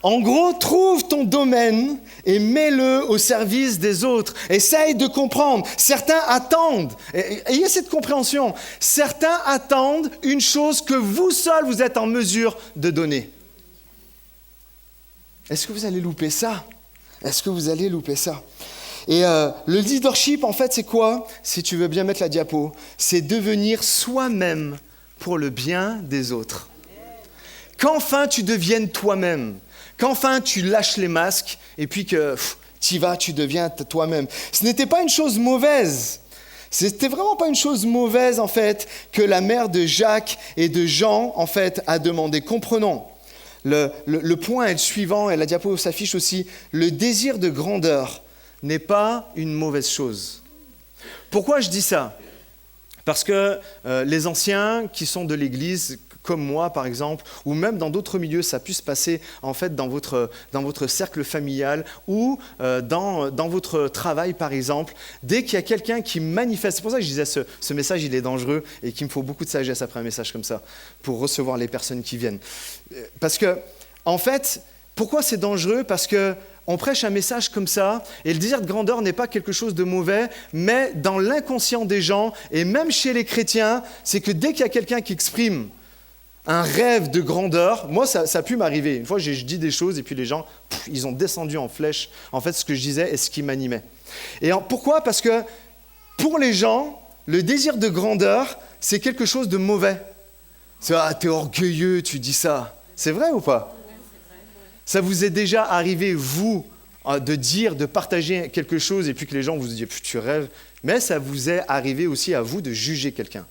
En gros, trouve ton domaine et mets-le au service des autres. Essaye de comprendre. Certains attendent. Ayez cette compréhension. Certains attendent une chose que vous seuls, vous êtes en mesure de donner. Est-ce que vous allez louper ça ? Est-ce que vous allez louper ça ? Et le leadership, en fait, c'est quoi ? Si tu veux bien mettre la diapo, c'est devenir soi-même pour le bien des autres. Qu'enfin tu deviennes toi-même. Qu'enfin tu lâches les masques et puis que tu y vas, tu deviens toi-même. Ce n'était pas une chose mauvaise. C'était vraiment pas une chose mauvaise, en fait, que la mère de Jacques et de Jean, en fait, a demandé. Comprenons. Le point est le suivant, et la diapo s'affiche aussi. Le désir de grandeur n'est pas une mauvaise chose. Pourquoi je dis ça ? Parce que les anciens qui sont de l'Église, comme moi par exemple, ou même dans d'autres milieux, ça puisse se passer en fait dans votre cercle familial ou dans votre travail par exemple, dès qu'il y a quelqu'un qui manifeste, c'est pour ça que je disais ce message il est dangereux et qu'il me faut beaucoup de sagesse après un message comme ça, pour recevoir les personnes qui viennent. Parce que, en fait, pourquoi c'est dangereux ? Parce que on prêche un message comme ça, et le désir de grandeur n'est pas quelque chose de mauvais, mais dans l'inconscient des gens, et même chez les chrétiens, c'est que dès qu'il y a quelqu'un qui exprime un rêve de grandeur, moi ça a pu m'arriver. Une fois je dis des choses et puis les gens, ils ont descendu en flèche, en fait ce que je disais et ce qui m'animait. Et pourquoi ? Parce que pour les gens, le désir de grandeur, c'est quelque chose de mauvais. C'est « Ah, t'es orgueilleux, tu dis ça ». C'est vrai ou pas ? Ça vous est déjà arrivé, vous, de dire, de partager quelque chose et puis que les gens vous disent « tu rêves », mais ça vous est arrivé aussi à vous de juger quelqu'un.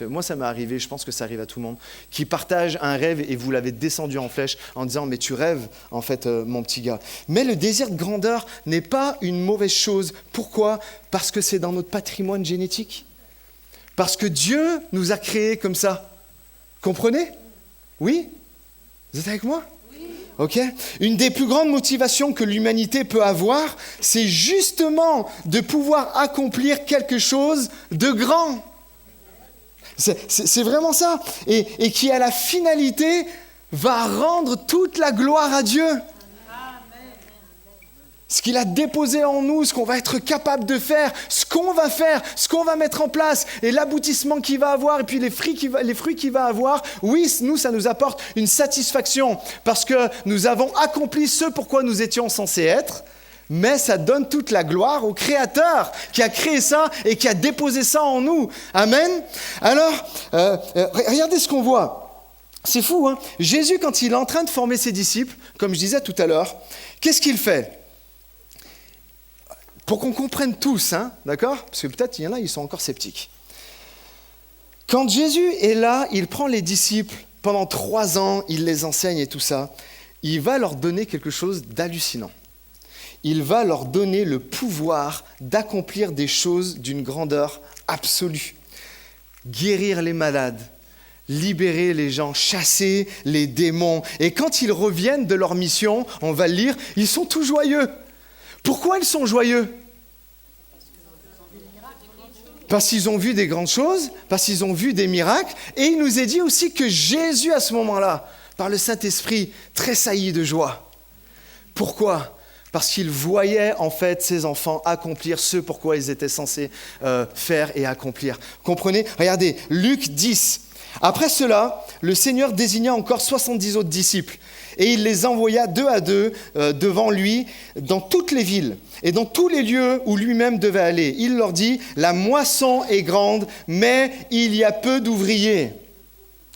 Moi, ça m'est arrivé, je pense que ça arrive à tout le monde, qui partage un rêve et vous l'avez descendu en flèche en disant « mais tu rêves, en fait, mon petit gars ». Mais le désir de grandeur n'est pas une mauvaise chose. Pourquoi ? Parce que c'est dans notre patrimoine génétique. Parce que Dieu nous a créés comme ça. Comprenez ? Oui ? Vous êtes avec moi ? Ok ? Une des plus grandes motivations que l'humanité peut avoir, c'est justement de pouvoir accomplir quelque chose de grand. C'est vraiment ça. Et qui, à la finalité, va rendre toute la gloire à Dieu. Ce qu'il a déposé en nous, ce qu'on va être capable de faire, ce qu'on va mettre en place, et l'aboutissement qu'il va avoir, et puis les fruits qu'il va avoir, oui, nous, ça nous apporte une satisfaction, parce que nous avons accompli ce pourquoi nous étions censés être, mais ça donne toute la gloire au Créateur qui a créé ça et qui a déposé ça en nous. Amen. Alors, regardez ce qu'on voit. C'est fou, hein ? Jésus, quand il est en train de former ses disciples, comme je disais tout à l'heure, qu'est-ce qu'il fait ? Pour qu'on comprenne tous, hein, d'accord ? Parce que peut-être il y en a, ils sont encore sceptiques. Quand Jésus est là, il prend les disciples, pendant 3 ans, il les enseigne et tout ça, il va leur donner quelque chose d'hallucinant. Il va leur donner le pouvoir d'accomplir des choses d'une grandeur absolue. Guérir les malades, libérer les gens, chasser les démons. Et quand ils reviennent de leur mission, on va le lire, ils sont tout joyeux. Pourquoi ils sont joyeux ? Parce qu'ils ont vu des grandes choses, parce qu'ils ont vu des miracles. Et il nous est dit aussi que Jésus, à ce moment-là, par le Saint-Esprit, tressaillit de joie. Pourquoi ? Parce qu'il voyait en fait ses enfants accomplir ce pourquoi ils étaient censés faire et accomplir. Comprenez ? Regardez, Luc 10. Après cela, le Seigneur désigna encore 70 autres disciples. Et il les envoya 2 à 2 devant lui dans toutes les villes et dans tous les lieux où lui-même devait aller. Il leur dit, la moisson est grande, mais il y a peu d'ouvriers.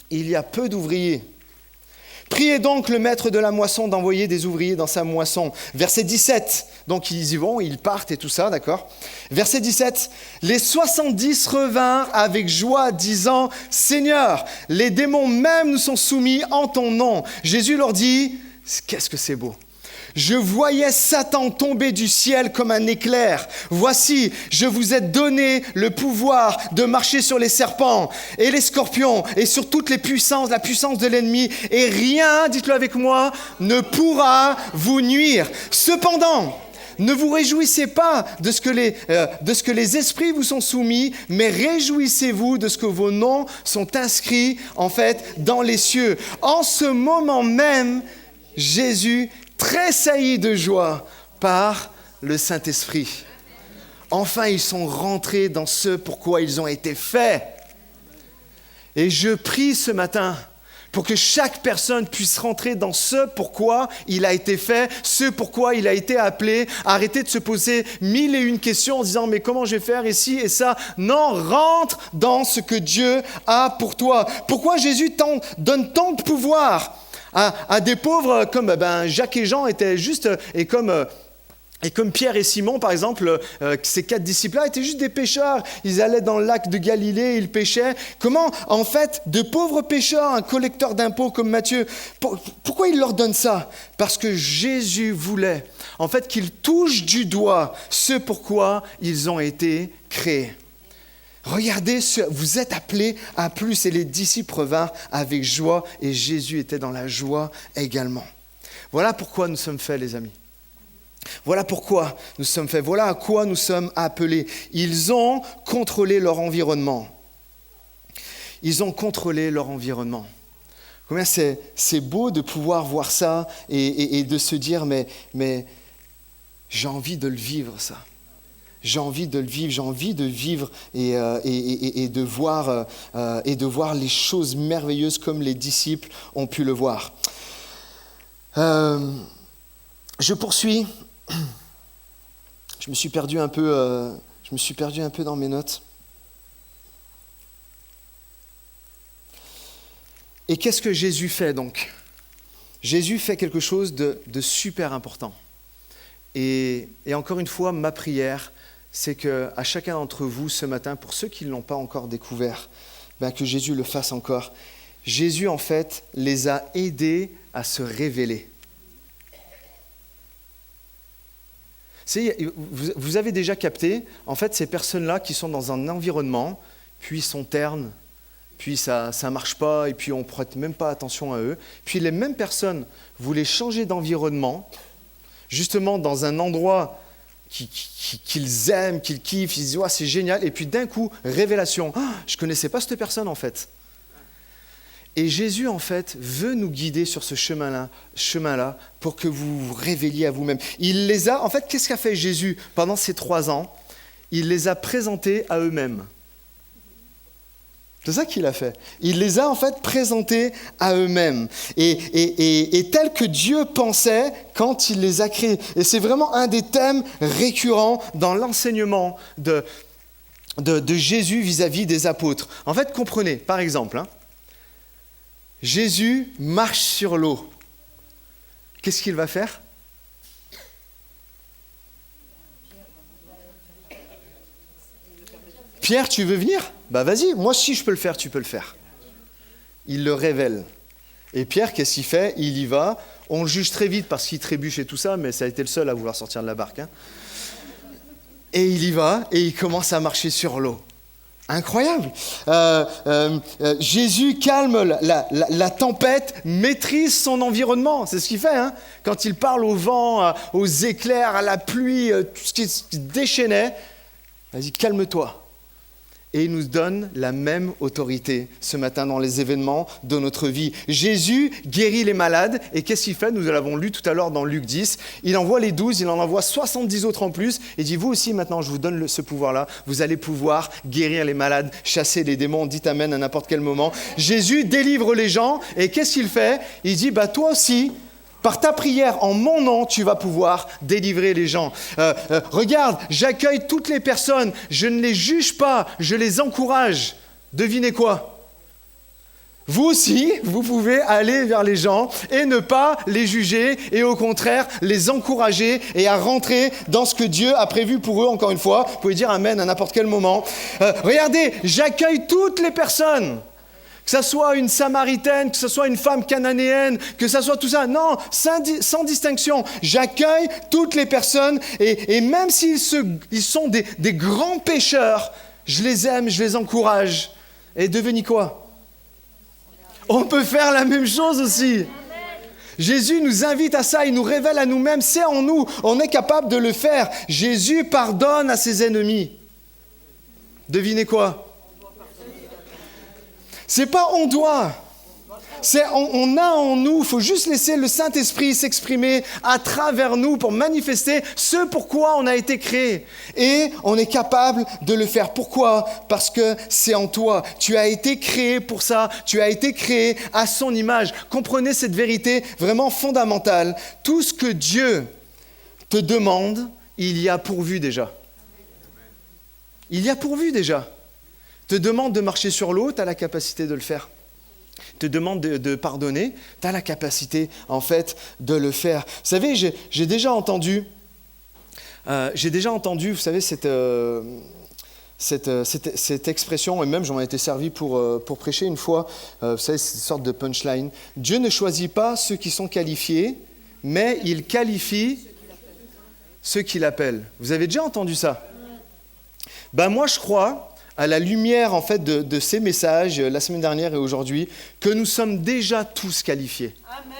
Il y a peu d'ouvriers. Priez donc le maître de la moisson d'envoyer des ouvriers dans sa moisson. Verset 17, donc ils y vont, ils partent et tout ça, d'accord ? Verset 17, les 70 revinrent avec joie, disant, « Seigneur, les démons même nous sont soumis en ton nom. » Jésus leur dit, qu'est-ce que c'est beau ? Je voyais Satan tomber du ciel comme un éclair. Voici, je vous ai donné le pouvoir de marcher sur les serpents et les scorpions et sur toutes les puissances, la puissance de l'ennemi. Et rien, dites-le avec moi, ne pourra vous nuire. Cependant, ne vous réjouissez pas de ce que les esprits vous sont soumis, mais réjouissez-vous de ce que vos noms sont inscrits, en fait, dans les cieux. En ce moment même, Jésus tressaillit de joie par le Saint-Esprit. Enfin, ils sont rentrés dans ce pourquoi ils ont été faits. Et je prie ce matin pour que chaque personne puisse rentrer dans ce pourquoi il a été fait, ce pourquoi il a été appelé. Arrêtez de se poser 1001 questions en disant « mais comment je vais faire ici et ça ?» Non, rentre dans ce que Dieu a pour toi. Pourquoi Jésus donne tant de pouvoir à des pauvres comme Jacques et Jean étaient juste, et comme Pierre et Simon, par exemple, ces 4 disciples-là étaient juste des pêcheurs. Ils allaient dans le lac de Galilée, ils pêchaient. Comment, en fait, de pauvres pêcheurs, un collecteur d'impôts comme Matthieu, pourquoi il leur donne ça ? Parce que Jésus voulait, en fait, qu'ils touchent du doigt ce pourquoi ils ont été créés. Regardez, vous êtes appelés à plus. Et les disciples revinrent avec joie et Jésus était dans la joie également. Voilà pourquoi nous sommes faits, les amis. Voilà pourquoi nous sommes faits. Voilà à quoi nous sommes appelés. Ils ont contrôlé leur environnement. Ils ont contrôlé leur environnement. Combien c'est beau de pouvoir voir ça et de se dire mais j'ai envie de le vivre, ça. J'ai envie de le vivre, j'ai envie de vivre et de voir les choses merveilleuses comme les disciples ont pu le voir. Je poursuis. Je me suis perdu un peu dans mes notes. Et qu'est-ce que Jésus fait donc ? Jésus fait quelque chose de super important. Et encore une fois, ma prière, c'est qu'à chacun d'entre vous ce matin, pour ceux qui ne l'ont pas encore découvert, que Jésus le fasse encore. Jésus, en fait, les a aidés à se révéler. Vous avez déjà capté, en fait, ces personnes-là qui sont dans un environnement, puis sont ternes, puis ça ne marche pas, et puis on ne prête même pas attention à eux. Puis les mêmes personnes, vous les changez d'environnement, justement dans un endroit qu'ils aiment, qu'ils kiffent, ils disent « c'est génial », et puis d'un coup, révélation, je ne connaissais pas cette personne en fait. Et Jésus, en fait, veut nous guider sur ce chemin-là pour que vous vous révéliez à vous-même. En fait, qu'est-ce qu'a fait Jésus pendant ces 3 ans ? Il les a présentés à eux-mêmes. C'est ça qu'il a fait. Il les a en fait présentés à eux-mêmes. Et tel que Dieu pensait quand il les a créés. Et c'est vraiment un des thèmes récurrents dans l'enseignement de Jésus vis-à-vis des apôtres. En fait, comprenez, par exemple, Jésus marche sur l'eau. Qu'est-ce qu'il va faire ? Pierre, tu veux venir ? Vas-y, moi si je peux le faire, tu peux le faire. Il le révèle. Et Pierre, qu'est-ce qu'il fait ? Il y va. On le juge très vite parce qu'il trébuche et tout ça, mais ça a été le seul à vouloir sortir de la barque. Et il y va et il commence à marcher sur l'eau. Incroyable. Jésus calme la tempête, maîtrise son environnement. C'est ce qu'il fait. Quand il parle au vent, aux éclairs, à la pluie, tout ce qui se déchaînait, vas-y, calme-toi. Et il nous donne la même autorité ce matin dans les événements de notre vie. Jésus guérit les malades. Et qu'est-ce qu'il fait ? Nous l'avons lu tout à l'heure dans Luc 10. Il envoie les 12, il en envoie 70 autres en plus. Et dit, vous aussi maintenant, je vous donne ce pouvoir-là. Vous allez pouvoir guérir les malades, chasser les démons. Dites amen à n'importe quel moment. Jésus délivre les gens. Et qu'est-ce qu'il fait ? Il dit, toi aussi, par ta prière en mon nom, tu vas pouvoir délivrer les gens. Regarde, j'accueille toutes les personnes. Je ne les juge pas, je les encourage. Devinez quoi ? Vous aussi, vous pouvez aller vers les gens et ne pas les juger et au contraire les encourager et à rentrer dans ce que Dieu a prévu pour eux, encore une fois. Vous pouvez dire Amen à n'importe quel moment. Regardez, j'accueille toutes les personnes. Que ça soit une Samaritaine, que ce soit une femme cananéenne, que ça soit tout ça. Non, sans distinction. J'accueille toutes les personnes et même s'ils sont des grands pécheurs, je les aime, je les encourage. Et devinez quoi ? On peut faire la même chose aussi. Jésus nous invite à ça, il nous révèle à nous-mêmes, c'est en nous, on est capable de le faire. Jésus pardonne à ses ennemis. Devinez quoi ? C'est pas on doit, c'est on a en nous, il faut juste laisser le Saint-Esprit s'exprimer à travers nous pour manifester ce pourquoi on a été créé. Et on est capable de le faire. Pourquoi ? Parce que c'est en toi. Tu as été créé pour ça, tu as été créé à son image. Comprenez cette vérité vraiment fondamentale. Tout ce que Dieu te demande, il y a pourvu déjà. Il y a pourvu déjà. Te demande de marcher sur l'eau, tu as la capacité de le faire. Te demande de pardonner, tu as la capacité, en fait, de le faire. Vous savez, j'ai déjà entendu, vous savez, cette expression, et même j'en ai été servi pour prêcher une fois, vous savez, c'est une sorte de punchline. Dieu ne choisit pas ceux qui sont qualifiés, mais il qualifie ceux qu'il appelle. Vous avez déjà entendu ça ? Ben moi, je crois, à la lumière en fait de ces messages, la semaine dernière et aujourd'hui, que nous sommes déjà tous qualifiés. Amen.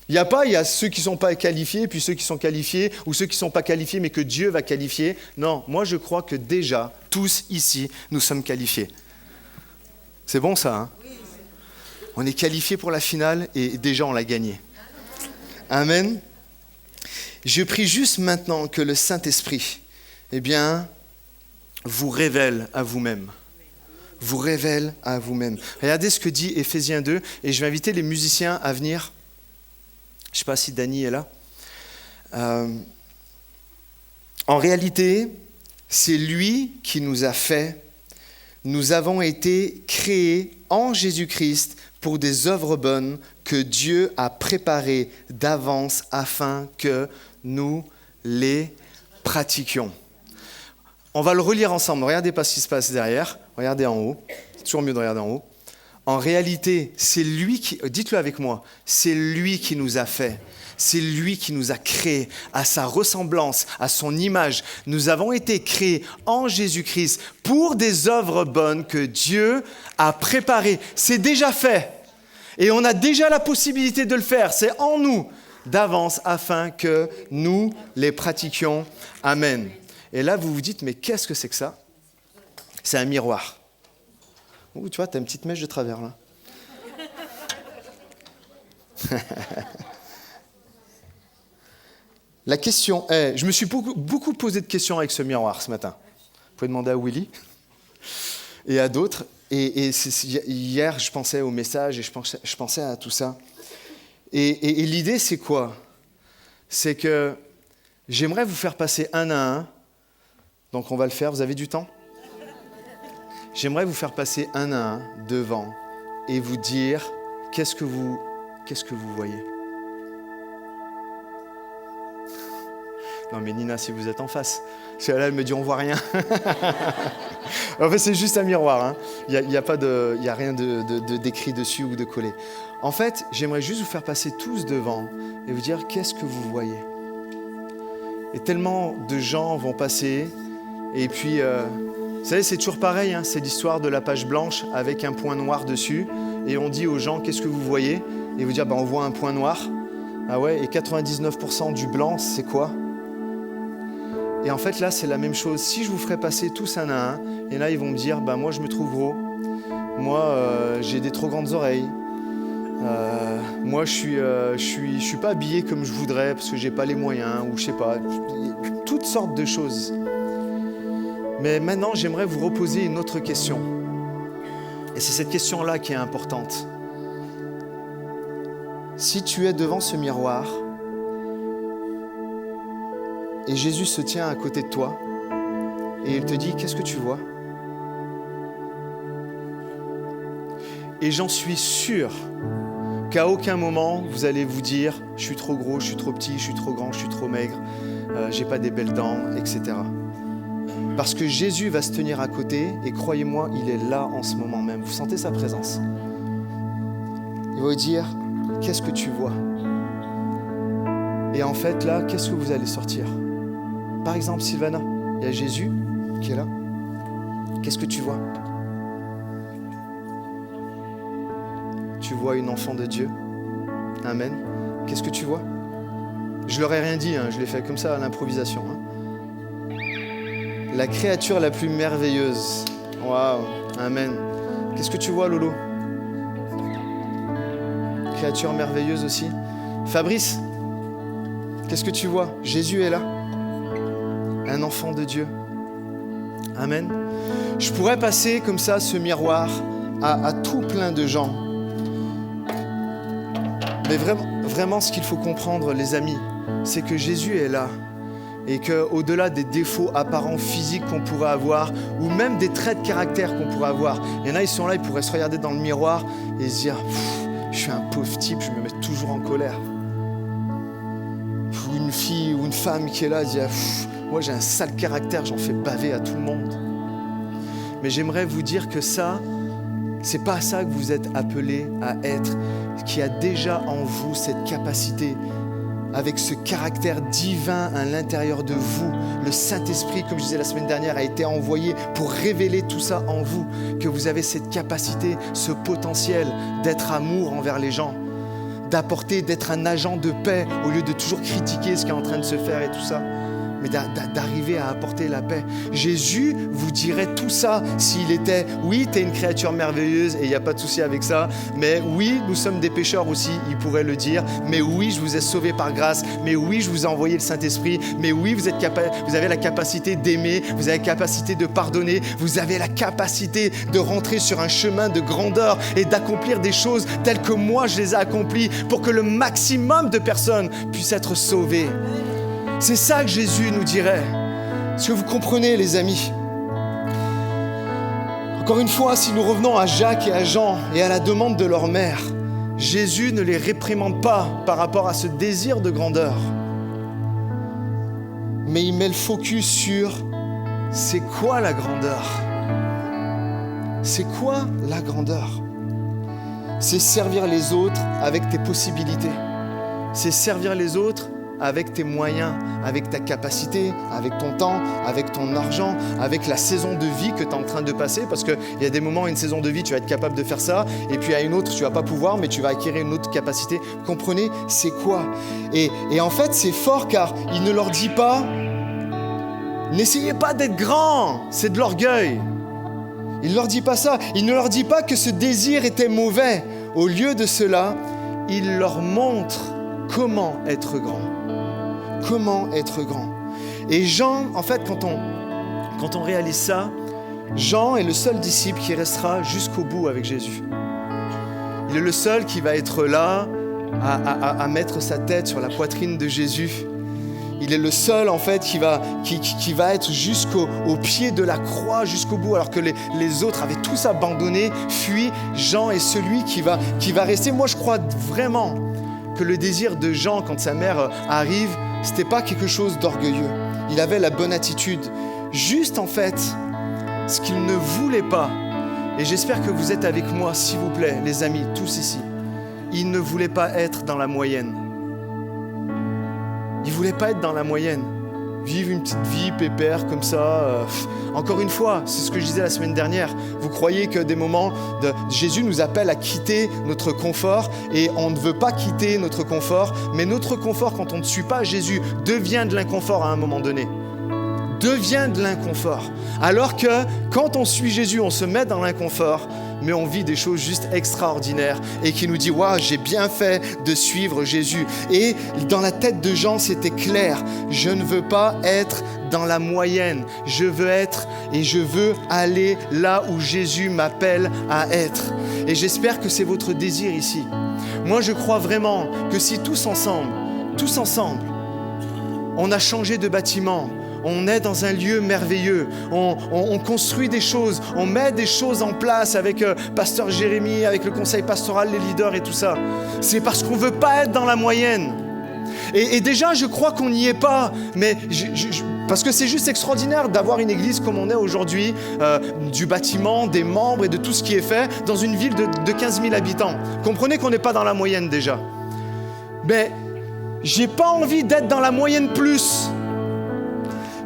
Il y a ceux qui ne sont pas qualifiés, puis ceux qui sont qualifiés, ou ceux qui ne sont pas qualifiés, mais que Dieu va qualifier. Non, moi je crois que déjà, tous ici, nous sommes qualifiés. C'est bon ça, hein ? Oui. On est qualifiés pour la finale et déjà on l'a gagné. Amen. Je prie juste maintenant que le Saint-Esprit, vous révèle à vous-même. Vous révèle à vous-même. Regardez ce que dit Éphésiens 2, et je vais inviter les musiciens à venir. Je ne sais pas si Dany est là. En réalité, c'est lui qui nous a fait. Nous avons été créés en Jésus-Christ pour des œuvres bonnes que Dieu a préparées d'avance afin que nous les pratiquions. On va le relire ensemble. Regardez pas ce qui se passe derrière. Regardez en haut. C'est toujours mieux de regarder en haut. En réalité, c'est lui qui... Dites-le avec moi. C'est lui qui nous a fait. C'est lui qui nous a créés à sa ressemblance, à son image. Nous avons été créés en Jésus-Christ pour des œuvres bonnes que Dieu a préparées. C'est déjà fait. Et on a déjà la possibilité de le faire. C'est en nous d'avance afin que nous les pratiquions. Amen. Et là, vous vous dites, mais qu'est-ce que c'est que ça ? C'est un miroir. Ouh, tu vois, tu as une petite mèche de travers, là. La question est, je me suis beaucoup posé de questions avec ce miroir ce matin. Vous pouvez demander à Willy et à d'autres. Et hier, je pensais au message et je pensais à tout ça. Et l'idée, c'est quoi ? C'est que j'aimerais vous faire passer un à un. Donc on va le faire, vous avez du temps ? J'aimerais vous faire passer un à un devant et vous dire qu'est-ce que vous voyez ? Non mais Nina, si vous êtes en face, parce que là elle me dit on voit rien. En fait c'est juste un miroir, hein. Il y a rien d'écrit dessus ou de collé. En fait j'aimerais juste vous faire passer tous devant et vous dire qu'est-ce que vous voyez ? Et tellement de gens vont passer. Et puis, vous savez, c'est toujours pareil, hein, c'est l'histoire de la page blanche avec un point noir dessus. Et on dit aux gens, qu'est-ce que vous voyez ? Et vous dire, on voit un point noir. Ah ouais, et 99% du blanc, c'est quoi ? Et en fait, là, c'est la même chose. Si je vous ferais passer tous un à un, et là, ils vont me dire, moi, je me trouve gros. Moi, j'ai des trop grandes oreilles. Moi, je suis pas habillé comme je voudrais parce que j'ai pas les moyens, ou je sais pas. Toutes sortes de choses. Mais maintenant, j'aimerais vous reposer une autre question. Et c'est cette question-là qui est importante. Si tu es devant ce miroir et Jésus se tient à côté de toi et il te dit « Qu'est-ce que tu vois ?» Et j'en suis sûr qu'à aucun moment, vous allez vous dire « je suis trop gros, je suis trop petit, je suis trop grand, je suis trop maigre, j'ai pas des belles dents, etc. » Parce que Jésus va se tenir à côté et croyez-moi, il est là en ce moment même. Vous sentez sa présence. Il va vous dire « qu'est-ce que tu vois ?» Et en fait, là, qu'est-ce que vous allez sortir? Par exemple, Sylvana, il y a Jésus qui est là. Qu'est-ce que tu vois? Tu vois une enfant de Dieu. Amen. Qu'est-ce que tu vois? Je leur ai rien dit, je l'ai fait comme ça à l'improvisation. La créature la plus merveilleuse. Waouh. Amen. Qu'est-ce que tu vois, Lolo? Créature merveilleuse aussi. Fabrice, qu'est-ce que tu vois? Jésus est là. Un enfant de Dieu. Amen. Je pourrais passer comme ça ce miroir à tout plein de gens. Mais vraiment, ce qu'il faut comprendre, les amis, c'est que Jésus est là. Et qu'au-delà des défauts apparents physiques qu'on pourrait avoir, ou même des traits de caractère qu'on pourrait avoir, il y en a, ils sont là, ils pourraient se regarder dans le miroir et se dire « je suis un pauvre type, je me mets toujours en colère ». Ou une fille ou une femme qui est là, dit « moi j'ai un sale caractère, j'en fais baver à tout le monde ». Mais j'aimerais vous dire que ça, c'est pas ça que vous êtes appelés à être, qui a déjà en vous cette capacité, avec ce caractère divin à l'intérieur de vous. Le Saint-Esprit, comme je disais la semaine dernière, a été envoyé pour révéler tout ça en vous, que vous avez cette capacité, ce potentiel d'être amour envers les gens, d'apporter, d'être un agent de paix au lieu de toujours critiquer ce qui est en train de se faire et tout ça. Mais d'arriver à apporter la paix. Jésus vous dirait tout ça s'il était, oui, tu es une créature merveilleuse et il n'y a pas de souci avec ça, mais oui, nous sommes des pécheurs aussi, il pourrait le dire, mais oui, je vous ai sauvés par grâce, mais oui, je vous ai envoyé le Saint-Esprit, mais oui, vous avez la capacité d'aimer, vous avez la capacité de pardonner, vous avez la capacité de rentrer sur un chemin de grandeur et d'accomplir des choses telles que moi je les ai accomplies pour que le maximum de personnes puissent être sauvées. C'est ça que Jésus nous dirait. Est-ce que vous comprenez, les amis? Encore une fois, si nous revenons à Jacques et à Jean et à la demande de leur mère, Jésus ne les réprimande pas par rapport à ce désir de grandeur. Mais il met le focus sur c'est quoi la grandeur? C'est quoi la grandeur? C'est servir les autres avec tes possibilités. C'est servir les autres avec tes moyens, avec ta capacité, avec ton temps, avec ton argent, avec la saison de vie que tu es en train de passer, parce qu'il y a des moments, une saison de vie, tu vas être capable de faire ça, et puis à une autre, tu vas pas pouvoir, mais tu vas acquérir une autre capacité. Vous comprenez? C'est quoi? Et en fait, c'est fort, car il ne leur dit pas « N'essayez pas d'être grand, c'est de l'orgueil ». Il ne leur dit pas ça. Il ne leur dit pas que ce désir était mauvais. Au lieu de cela, il leur montre comment être grand. Comment être grand. Et Jean, en fait, quand on réalise ça, Jean est le seul disciple qui restera jusqu'au bout avec Jésus. Il est le seul qui va être là à mettre sa tête sur la poitrine de Jésus. Il est le seul, en fait, qui va être jusqu'au pied de la croix, jusqu'au bout, alors que les autres avaient tous abandonné, fui. Jean est celui qui va rester. Moi, je crois vraiment que le désir de Jean, quand sa mère arrive, c'était pas quelque chose d'orgueilleux. Il avait la bonne attitude. Juste, en fait, ce qu'il ne voulait pas, et j'espère que vous êtes avec moi, s'il vous plaît, les amis, tous ici, il ne voulait pas être dans la moyenne. Il ne voulait pas être dans la moyenne. Vivre une petite vie pépère comme ça. Encore une fois, c'est ce que je disais la semaine dernière. Vous croyez que des moments, Jésus nous appelle à quitter notre confort et on ne veut pas quitter notre confort. Mais notre confort, quand on ne suit pas Jésus, devient de l'inconfort à un moment donné. Devient de l'inconfort. Alors que quand on suit Jésus, on se met dans l'inconfort, mais on vit des choses juste extraordinaires et qui nous dit « Waouh, j'ai bien fait de suivre Jésus ». Et dans la tête de Jean, c'était clair. Je ne veux pas être dans la moyenne. Je veux être et je veux aller là où Jésus m'appelle à être. Et j'espère que c'est votre désir ici. Moi, je crois vraiment que si tous ensemble, on a changé de bâtiment, on est dans un lieu merveilleux. On construit des choses, on met des choses en place avec Pasteur Jérémy, avec le conseil pastoral, les leaders et tout ça. C'est parce qu'on ne veut pas être dans la moyenne. Et déjà, je crois qu'on n'y est pas, mais parce que c'est juste extraordinaire d'avoir une église comme on est aujourd'hui, du bâtiment, des membres et de tout ce qui est fait dans une ville de 15 000 habitants. Comprenez qu'on n'est pas dans la moyenne déjà. Mais j'ai pas envie d'être dans la moyenne plus.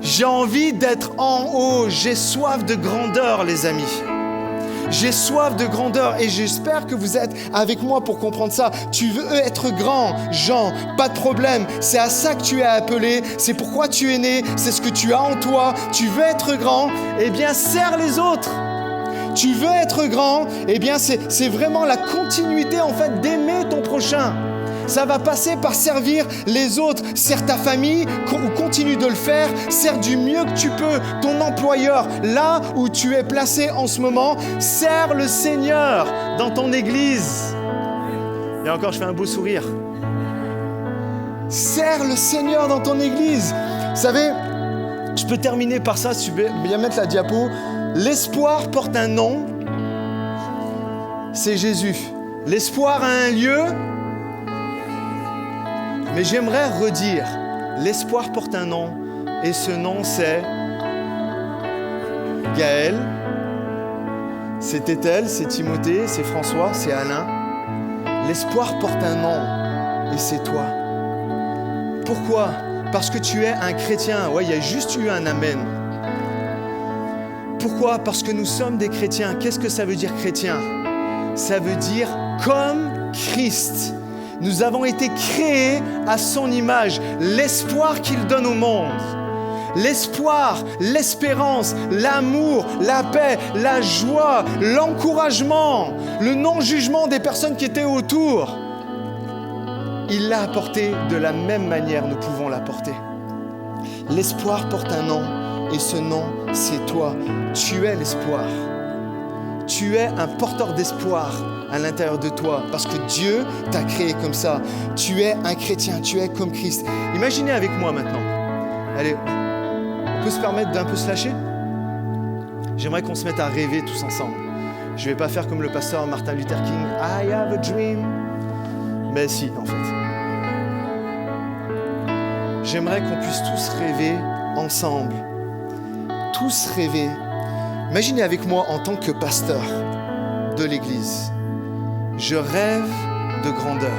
J'ai envie d'être en haut. J'ai soif de grandeur, les amis. J'ai soif de grandeur et j'espère que vous êtes avec moi pour comprendre ça. Tu veux être grand, Jean, pas de problème. C'est à ça que tu es appelé. C'est pourquoi tu es né. C'est ce que tu as en toi. Tu veux être grand, eh bien, sers les autres. Tu veux être grand, eh bien, c'est vraiment la continuité, en fait, d'aimer ton prochain. Ça va passer par servir les autres. Sers ta famille, ou continue de le faire. Sers du mieux que tu peux ton employeur, là où tu es placé en ce moment. Sers le Seigneur dans ton église. Et encore, je fais un beau sourire. Sers le Seigneur dans ton église. Vous savez, je peux terminer par ça, si tu veux bien mettre la diapo. L'espoir porte un nom, c'est Jésus. L'espoir a un lieu, mais j'aimerais redire, l'espoir porte un nom, et ce nom c'est Gaël, c'est Tétel, c'est Timothée, c'est François, c'est Alain. L'espoir porte un nom, et c'est toi. Pourquoi ? Parce que tu es un chrétien. Ouais, il y a juste eu un amen. Pourquoi ? Parce que nous sommes des chrétiens. Qu'est-ce que ça veut dire chrétien ? Ça veut dire comme Christ. Nous avons été créés à son image. L'espoir qu'il donne au monde. L'espoir, l'espérance, l'amour, la paix, la joie, l'encouragement, le non-jugement des personnes qui étaient autour. Il l'a apporté de la même manière, nous pouvons l'apporter. L'espoir porte un nom. Et ce nom, c'est toi. Tu es l'espoir. Tu es un porteur d'espoir à l'intérieur de toi parce que Dieu t'a créé comme ça. Tu es un chrétien, tu es comme Christ. Imaginez avec moi maintenant. Allez, on peut se permettre d'un peu se lâcher ? J'aimerais qu'on se mette à rêver tous ensemble. Je ne vais pas faire comme le pasteur Martin Luther King. I have a dream. Mais si, en fait. J'aimerais qu'on puisse tous rêver ensemble. Tous rêver. Imaginez avec moi en tant que pasteur de l'église. Je rêve de grandeur,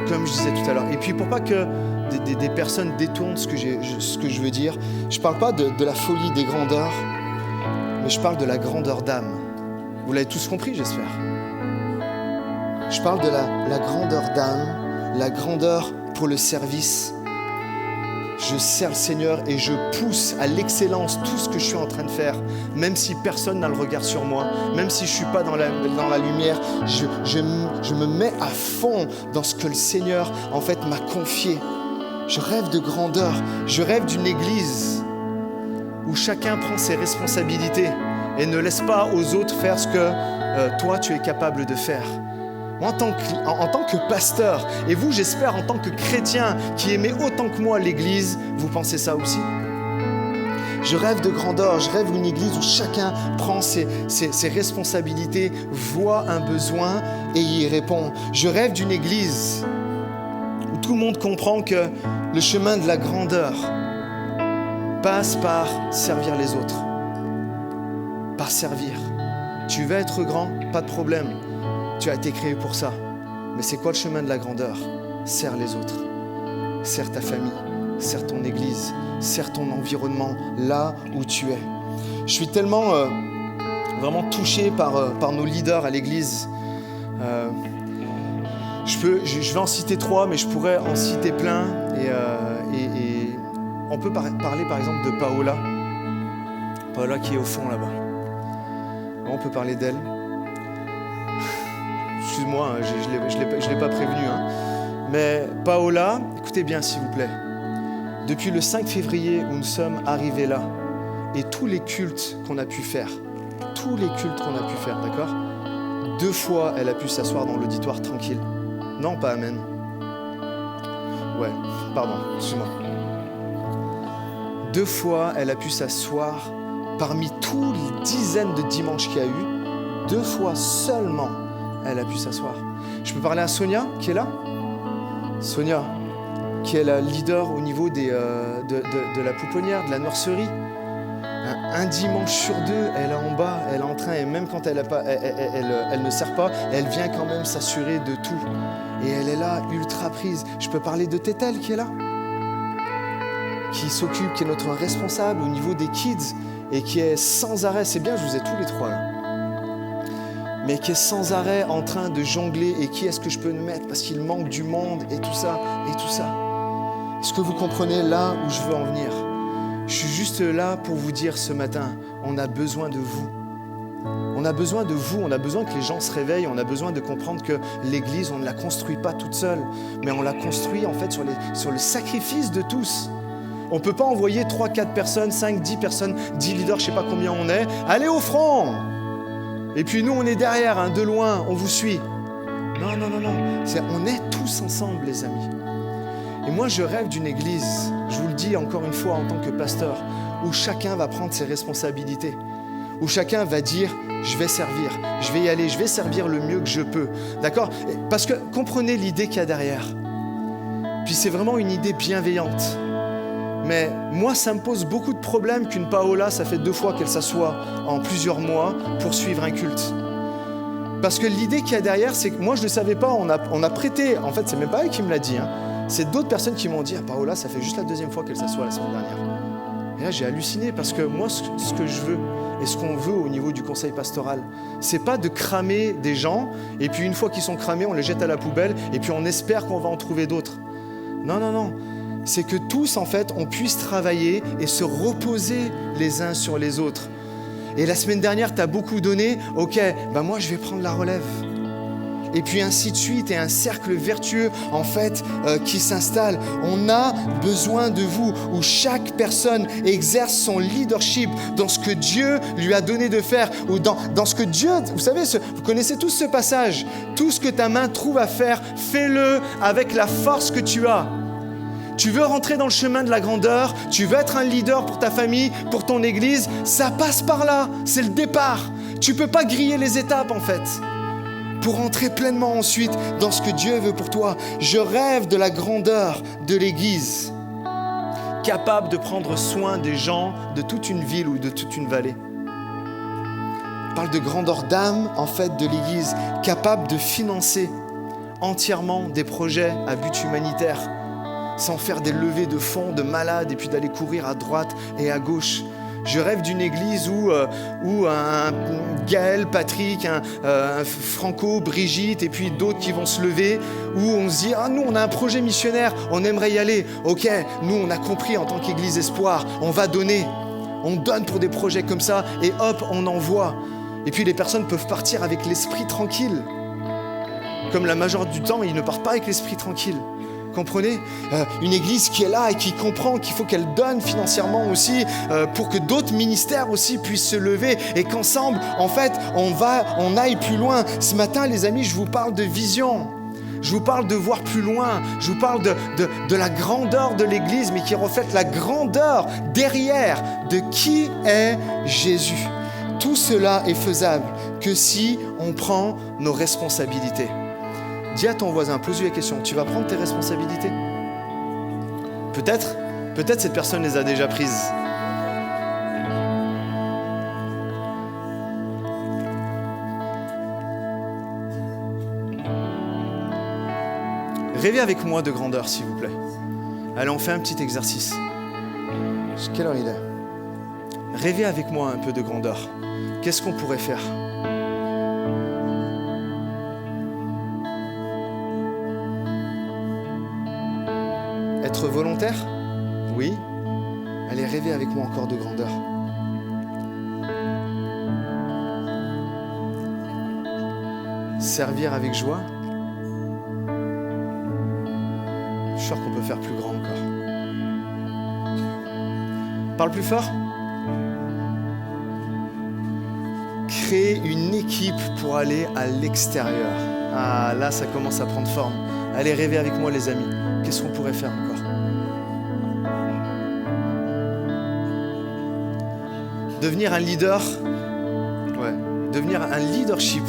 comme je disais tout à l'heure. Et puis pour pas que des personnes détournent ce que je veux dire, je parle pas de la folie des grandeurs, mais je parle de la grandeur d'âme. Vous l'avez tous compris, j'espère. Je parle de la grandeur d'âme, la grandeur pour le service. Je sers le Seigneur et je pousse à l'excellence tout ce que je suis en train de faire, même si personne n'a le regard sur moi, même si je ne suis pas dans la lumière, je me mets à fond dans ce que le Seigneur en fait m'a confié. Je rêve de grandeur, je rêve d'une église où chacun prend ses responsabilités et ne laisse pas aux autres faire ce que toi tu es capable de faire. En tant que pasteur, et vous, j'espère, en tant que chrétien qui aimez autant que moi l'Église, vous pensez ça aussi ? Je rêve de grandeur, je rêve d'une Église où chacun prend ses responsabilités, voit un besoin et y répond. Je rêve d'une Église où tout le monde comprend que le chemin de la grandeur passe par servir les autres, par servir. Tu veux être grand ? Pas de problème. Tu as été créé pour ça. Mais c'est quoi le chemin de la grandeur ? Sers les autres. Sers ta famille. Sers ton église. Sers ton environnement là où tu es. Je suis tellement vraiment touché par nos leaders à l'église. Je vais en citer 3, mais je pourrais en citer plein. Et on peut parler par exemple de Paola. Paola qui est au fond là-bas. On peut parler d'elle. Excuse-moi, je ne l'ai pas prévenu. Hein. Mais Paola, écoutez bien s'il vous plaît. Depuis le 5 février où nous sommes arrivés là, et tous les cultes qu'on a pu faire, d'accord ? 2 fois, elle a pu s'asseoir dans l'auditoire tranquille. Non, pas amen. Ouais, pardon, excuse-moi. 2 fois, elle a pu s'asseoir parmi toutes les dizaines de dimanches qu'il y a eu. 2 fois seulement, elle a pu s'asseoir. Je peux parler à Sonia, qui est là? Sonia, qui est la leader au niveau de la pouponnière, de la nurserie. Un dimanche sur 2, elle est en bas, elle est en train, et même quand elle ne sert pas, elle vient quand même s'assurer de tout. Et elle est là, ultra prise. Je peux parler de Tétel, qui est là, qui s'occupe, qui est notre responsable au niveau des kids, et qui est sans arrêt, c'est bien, je vous ai tous les 3 là, mais qui est sans arrêt en train de jongler, et qui est-ce que je peux mettre parce qu'il manque du monde, et tout ça, et tout ça. Est-ce que vous comprenez là où je veux en venir? Je suis juste là pour vous dire ce matin, on a besoin de vous. On a besoin de vous, on a besoin que les gens se réveillent, on a besoin de comprendre que l'Église, on ne la construit pas toute seule, mais on la construit en fait sur le sacrifice de tous. On ne peut pas envoyer 3, 4 personnes, 5, 10 personnes, 10 leaders, je ne sais pas combien on est, allez au front. Et puis nous, on est derrière, de loin, on vous suit. Non. On est tous ensemble, les amis. Et moi, je rêve d'une église, je vous le dis encore une fois en tant que pasteur, où chacun va prendre ses responsabilités, où chacun va dire, je vais servir, je vais y aller, je vais servir le mieux que je peux. D'accord? Parce que comprenez l'idée qu'il y a derrière. Puis c'est vraiment une idée bienveillante. Mais moi, ça me pose beaucoup de problèmes qu'une Paola, ça fait 2 fois qu'elle s'assoit en plusieurs mois pour suivre un culte. Parce que l'idée qu'il y a derrière, c'est que moi, je ne le savais pas, on a prêté, en fait, c'est même pas elle qui me l'a dit, c'est d'autres personnes qui m'ont dit, Paola, ça fait juste la 2e fois qu'elle s'assoit la semaine dernière. Et là, j'ai halluciné parce que moi, ce que je veux et ce qu'on veut au niveau du conseil pastoral, c'est pas de cramer des gens et puis une fois qu'ils sont cramés, on les jette à la poubelle et puis on espère qu'on va en trouver d'autres. Non. C'est que tous, en fait, on puisse travailler et se reposer les uns sur les autres. Et la semaine dernière, tu as beaucoup donné, ok, moi, je vais prendre la relève. Et puis ainsi de suite, et un cercle vertueux, en fait, qui s'installe. On a besoin de vous, où chaque personne exerce son leadership dans ce que Dieu lui a donné de faire, ou dans ce que Dieu, vous savez, vous connaissez tous ce passage, tout ce que ta main trouve à faire, fais-le avec la force que tu as. Tu veux rentrer dans le chemin de la grandeur, tu veux être un leader pour ta famille, pour ton église, ça passe par là, c'est le départ. Tu ne peux pas griller les étapes en fait, pour entrer pleinement ensuite dans ce que Dieu veut pour toi. Je rêve de la grandeur de l'église, capable de prendre soin des gens de toute une ville ou de toute une vallée. Je parle de grandeur d'âme en fait de l'église, capable de financer entièrement des projets à but humanitaire, sans faire des levées de fonds de malades et puis d'aller courir à droite et à gauche. Je rêve d'une église où un Gaël, Patrick, un Franco, Brigitte et puis d'autres qui vont se lever, où on se dit « Ah, nous, on a un projet missionnaire, on aimerait y aller. Ok, nous, on a compris en tant qu'Église Espoir, on va donner. On donne pour des projets comme ça et hop, on envoie. » Et puis les personnes peuvent partir avec l'esprit tranquille. Comme la majeure du temps, ils ne partent pas avec l'esprit tranquille. Comprenez? Une église qui est là et qui comprend qu'il faut qu'elle donne financièrement aussi pour que d'autres ministères aussi puissent se lever et qu'ensemble, en fait, on aille plus loin. Ce matin, les amis, je vous parle de vision. Je vous parle de voir plus loin. Je vous parle de la grandeur de l'église, mais qui reflète la grandeur derrière de qui est Jésus. Tout cela est faisable que si on prend nos responsabilités. Dis à ton voisin, pose-lui la question, tu vas prendre tes responsabilités? Peut-être cette personne les a déjà prises. Rêvez avec moi de grandeur, s'il vous plaît. Allez, on fait un petit exercice. Quelle heure il est? Rêvez avec moi un peu de grandeur. Qu'est-ce qu'on pourrait faire? Être volontaire? Oui. Allez, rêvez avec moi encore de grandeur. Servir avec joie? Je suis sûr qu'on peut faire plus grand encore. Parle plus fort. Créer une équipe pour aller à l'extérieur. Ah, là, ça commence à prendre forme. Allez, rêvez avec moi, les amis. Qu'est-ce qu'on pourrait faire encore? Devenir un leader, ouais, devenir un leadership,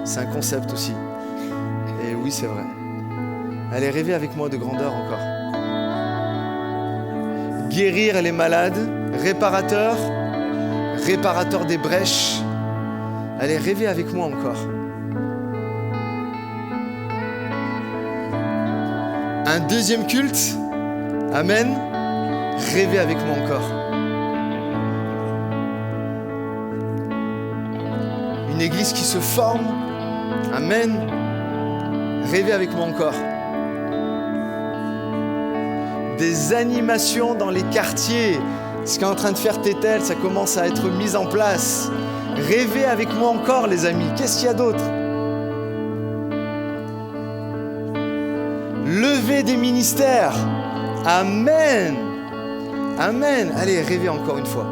c'est un concept aussi. Et oui, c'est vrai. Allez, rêvez avec moi de grandeur encore. Guérir les malades, réparateur des brèches. Allez, rêvez avec moi encore. Un deuxième culte, amen. Rêvez avec moi encore. Une église qui se forme, amen. Rêvez avec moi encore. Des animations dans les quartiers. Ce qu'est en train de faire Tétel, ça commence à être mis en place. Rêvez avec moi encore, les amis. Qu'est-ce qu'il y a d'autre? Levez des ministères. Amen. Amen. Allez, rêvez encore une fois.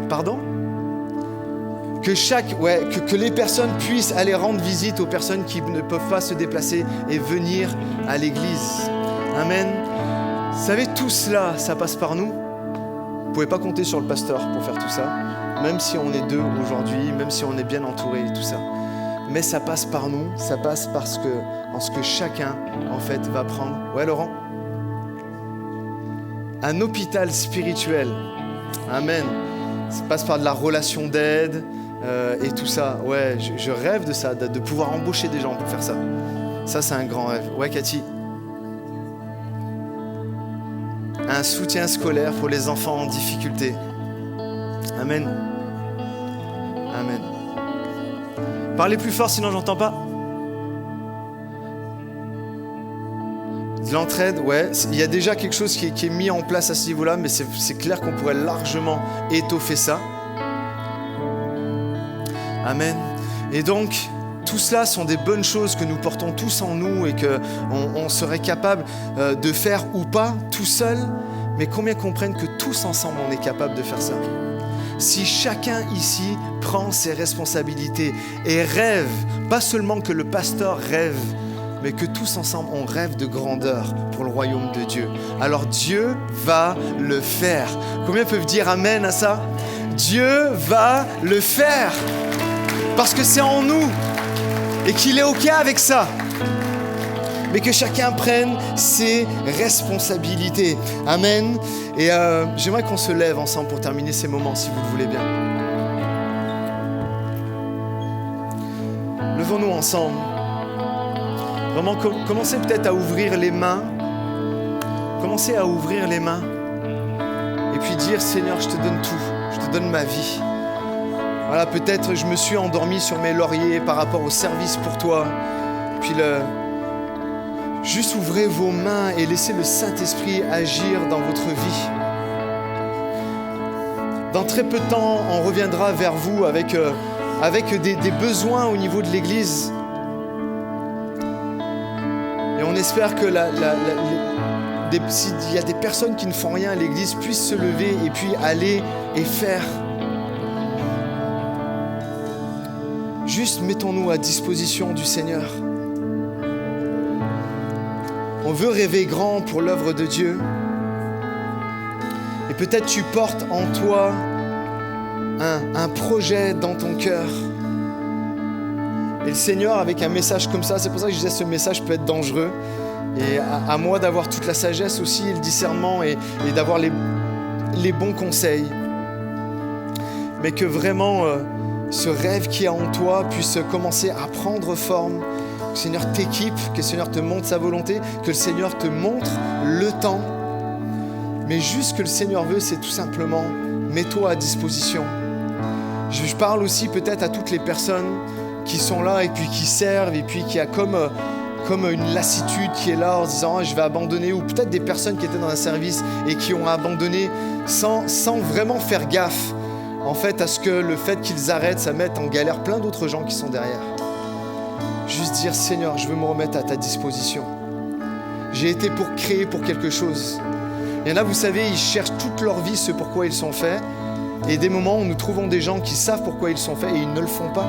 Pardon? Que les personnes puissent aller rendre visite aux personnes qui ne peuvent pas se déplacer et venir à l'église. Amen. Vous savez, tout cela, ça passe par nous. Vous ne pouvez pas compter sur le pasteur pour faire tout ça, même si on est 2 aujourd'hui, même si on est bien entouré et tout ça. Mais ça passe par nous, ça passe en ce que chacun, en fait, va prendre. Ouais, Laurent? Un hôpital spirituel. Amen. Ça passe par de la relation d'aide et tout ça. Ouais, je rêve de ça, de pouvoir embaucher des gens pour faire ça. Ça, c'est un grand rêve. Ouais, Cathy? Un soutien scolaire pour les enfants en difficulté. Amen. Amen. Parlez plus fort, sinon j'entends pas. De l'entraide, ouais. Il y a déjà quelque chose qui est mis en place à ce niveau-là, mais c'est clair qu'on pourrait largement étoffer ça. Amen. Et donc, tout cela sont des bonnes choses que nous portons tous en nous et qu'on serait capable de faire ou pas tout seul, mais combien comprennent que tous ensemble on est capable de faire ça? Si chacun ici prend ses responsabilités et rêve, pas seulement que le pasteur rêve, mais que tous ensemble on rêve de grandeur pour le royaume de Dieu, alors Dieu va le faire. Combien peuvent dire amen à ça? Dieu va le faire parce que c'est en nous et qu'il est OK avec ça. Mais que chacun prenne ses responsabilités. Amen. Et j'aimerais qu'on se lève ensemble pour terminer ces moments, si vous le voulez bien. Levons-nous ensemble. Vraiment, commencez peut-être à ouvrir les mains. Commencez à ouvrir les mains. Et puis dire, Seigneur, je te donne tout. Je te donne ma vie. Voilà, peut-être je me suis endormi sur mes lauriers par rapport au service pour toi. Puis juste ouvrez vos mains et laissez le Saint-Esprit agir dans votre vie. Dans très peu de temps, on reviendra vers vous avec des besoins au niveau de l'Église. Et on espère que s'il y a des personnes qui ne font rien à l'Église puissent se lever et puis aller et faire. Juste mettons-nous à disposition du Seigneur. On veut rêver grand pour l'œuvre de Dieu. Et peut-être tu portes en toi un projet dans ton cœur. Et le Seigneur, avec un message comme ça, c'est pour ça que je disais ce message peut être dangereux. Et à moi d'avoir toute la sagesse aussi, et le discernement, et d'avoir les bons conseils. Mais que vraiment ce rêve qui est en toi puisse commencer à prendre forme. Que le Seigneur t'équipe, que le Seigneur te montre sa volonté, que le Seigneur te montre le temps. Mais juste ce que le Seigneur veut, c'est tout simplement, mets-toi à disposition. Je parle aussi peut-être à toutes les personnes qui sont là et puis qui servent et puis qui a comme une lassitude qui est là en se disant je vais abandonner, ou peut-être des personnes qui étaient dans un service et qui ont abandonné sans vraiment faire gaffe en fait à ce que le fait qu'ils arrêtent, ça mette en galère plein d'autres gens qui sont derrière. Juste dire Seigneur, je veux me remettre à ta disposition. J'ai été créé pour quelque chose. Il y en a, vous savez, ils cherchent toute leur vie ce pourquoi ils sont faits, et des moments où nous trouvons des gens qui savent pourquoi ils sont faits et ils ne le font pas.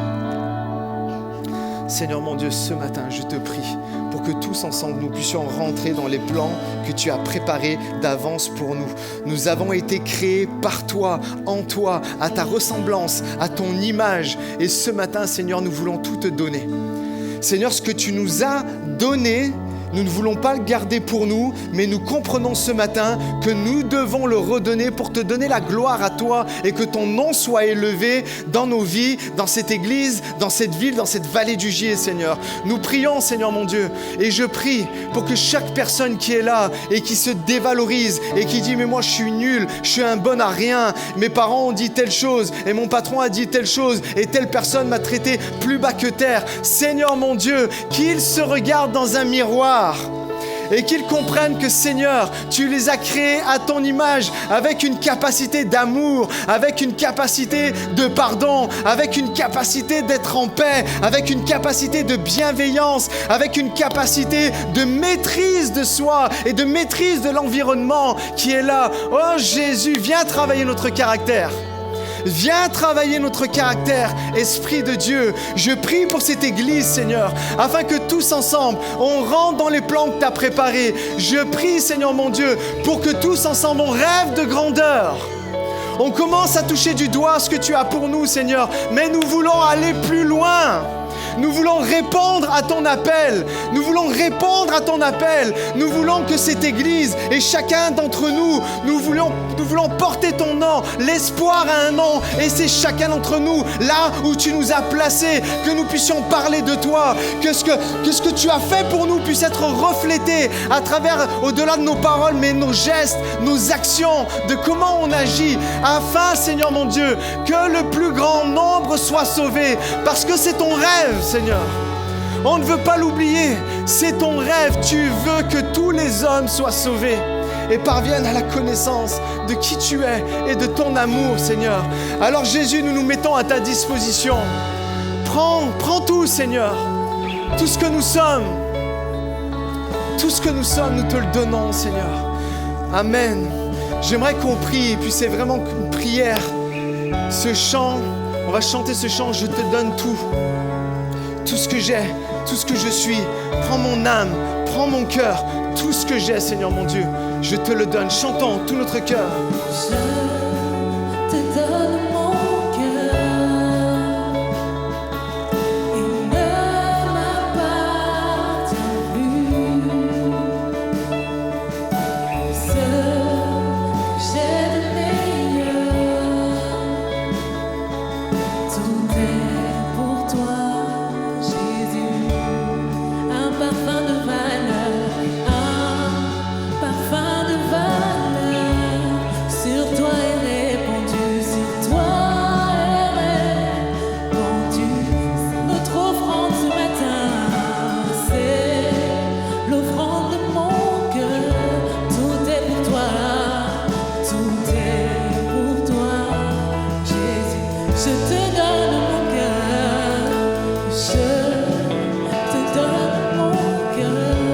Seigneur mon Dieu, ce matin, je te prie pour que tous tous ensemble, nous puissions rentrer dans les plans que tu as préparés d'avance pour nous. Nous avons été créés par toi, en toi, à ta ressemblance, à ton image. Et ce matin, Seigneur, nous voulons tout te donner. Seigneur, ce que tu nous as donné, nous ne voulons pas le garder pour nous, mais nous comprenons ce matin que nous devons le redonner pour te donner la gloire à toi et que ton nom soit élevé dans nos vies, dans cette église, dans cette ville, dans cette vallée du Gier, Seigneur. Nous prions, Seigneur mon Dieu, et je prie pour que chaque personne qui est là et qui se dévalorise et qui dit « mais moi je suis nul, je suis un bon à rien, mes parents ont dit telle chose et mon patron a dit telle chose et telle personne m'a traité plus bas que terre. » Seigneur mon Dieu, qu'ils se regardent dans un miroir et qu'ils comprennent que Seigneur, tu les as créés à ton image avec une capacité d'amour, avec une capacité de pardon, avec une capacité d'être en paix, avec une capacité de bienveillance, avec une capacité de maîtrise de soi et de maîtrise de l'environnement qui est là. Oh Jésus, viens travailler notre caractère. Viens travailler notre caractère, Esprit de Dieu. Je prie pour cette église, Seigneur, afin que tous ensemble, on rentre dans les plans que tu as préparés. Je prie, Seigneur mon Dieu, pour que tous ensemble, on rêve de grandeur. On commence à toucher du doigt ce que tu as pour nous, Seigneur, mais nous voulons aller plus loin. Nous voulons répondre à ton appel. Nous voulons répondre à ton appel. Nous voulons que cette église et chacun d'entre nous, nous voulons porter ton nom. L'espoir a un nom et c'est chacun d'entre nous, là où tu nous as placés, que nous puissions parler de toi, que ce que tu as fait pour nous puisse être reflété à travers, au-delà de nos paroles, mais nos gestes, nos actions, de comment on agit, afin, Seigneur mon Dieu, que le plus grand nombre soit sauvé, parce que c'est ton rêve, Seigneur. On ne veut pas l'oublier, c'est ton rêve. Tu veux que tous les hommes soient sauvés et parviennent à la connaissance de qui tu es et de ton amour, Seigneur. Alors Jésus, nous nous mettons à ta disposition. Prends tout, Seigneur. Tout ce que nous sommes, nous te le donnons, Seigneur. Amen. J'aimerais qu'on prie, et puis c'est vraiment une prière. Ce chant, on va chanter ce chant, je te donne tout. Tout ce que j'ai, tout ce que je suis, prends mon âme, prends mon cœur, tout ce que j'ai, Seigneur mon Dieu, je te le donne. Chantons tout notre cœur. Je te donne mon cœur, il ne m'appartient plus. Ce que j'ai de meilleur, tout est pour toi. Un parfum de valeur, un parfum de valeur, sur toi est répandu, sur toi est répandu. Notre offrande ce matin, c'est l'offrande de mon cœur. Tout est pour toi, tout est pour toi, Jésus. Je te donne mon cœur, je te donne mon cœur.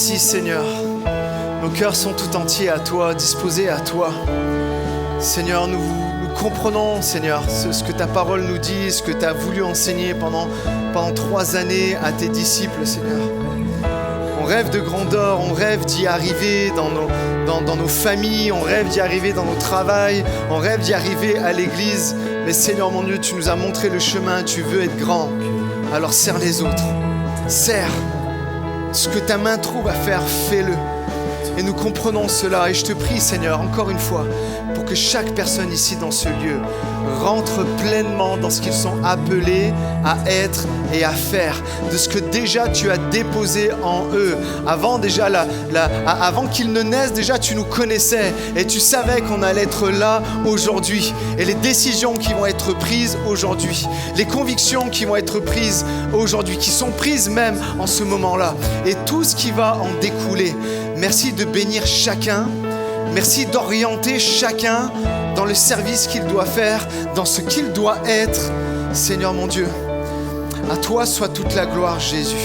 Merci Seigneur. Nos cœurs sont tout entiers à toi, disposés à toi. Seigneur, nous comprenons, Seigneur, ce que ta parole nous dit, ce que tu as voulu enseigner pendant 3 années à tes disciples, Seigneur. On rêve de grandeur, on rêve d'y arriver dans nos familles, on rêve d'y arriver dans nos travails, on rêve d'y arriver à l'église. Mais Seigneur mon Dieu, tu nous as montré le chemin, tu veux être grand. Alors sers les autres, sers. Ce que ta main trouve à faire, fais-le. Et nous comprenons cela. Et je te prie, Seigneur, encore une fois, pour que chaque personne ici dans ce lieu rentre pleinement dans ce qu'ils sont appelés à être et à faire, de ce que déjà tu as déposé en eux. Avant qu'ils ne naissent, déjà tu nous connaissais et tu savais qu'on allait être là aujourd'hui. Et les décisions qui vont être prises aujourd'hui, les convictions qui vont être prises aujourd'hui, qui sont prises même en ce moment-là, et tout ce qui va en découler. Merci de bénir chacun. Merci d'orienter chacun dans le service qu'il doit faire, dans ce qu'il doit être. Seigneur mon Dieu, à toi soit toute la gloire, Jésus.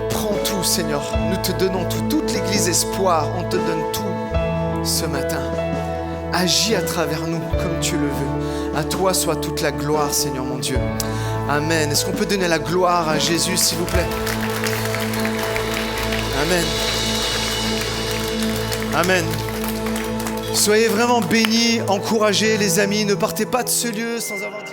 Prends tout, Seigneur. Nous te donnons tout. Toute l'Église Espoir, on te donne tout ce matin. Agis à travers nous comme tu le veux. À toi soit toute la gloire, Seigneur mon Dieu. Amen. Est-ce qu'on peut donner la gloire à Jésus, s'il vous plaît? Amen. Amen. Soyez vraiment bénis, encouragés les amis. Ne partez pas de ce lieu sans avoir dit...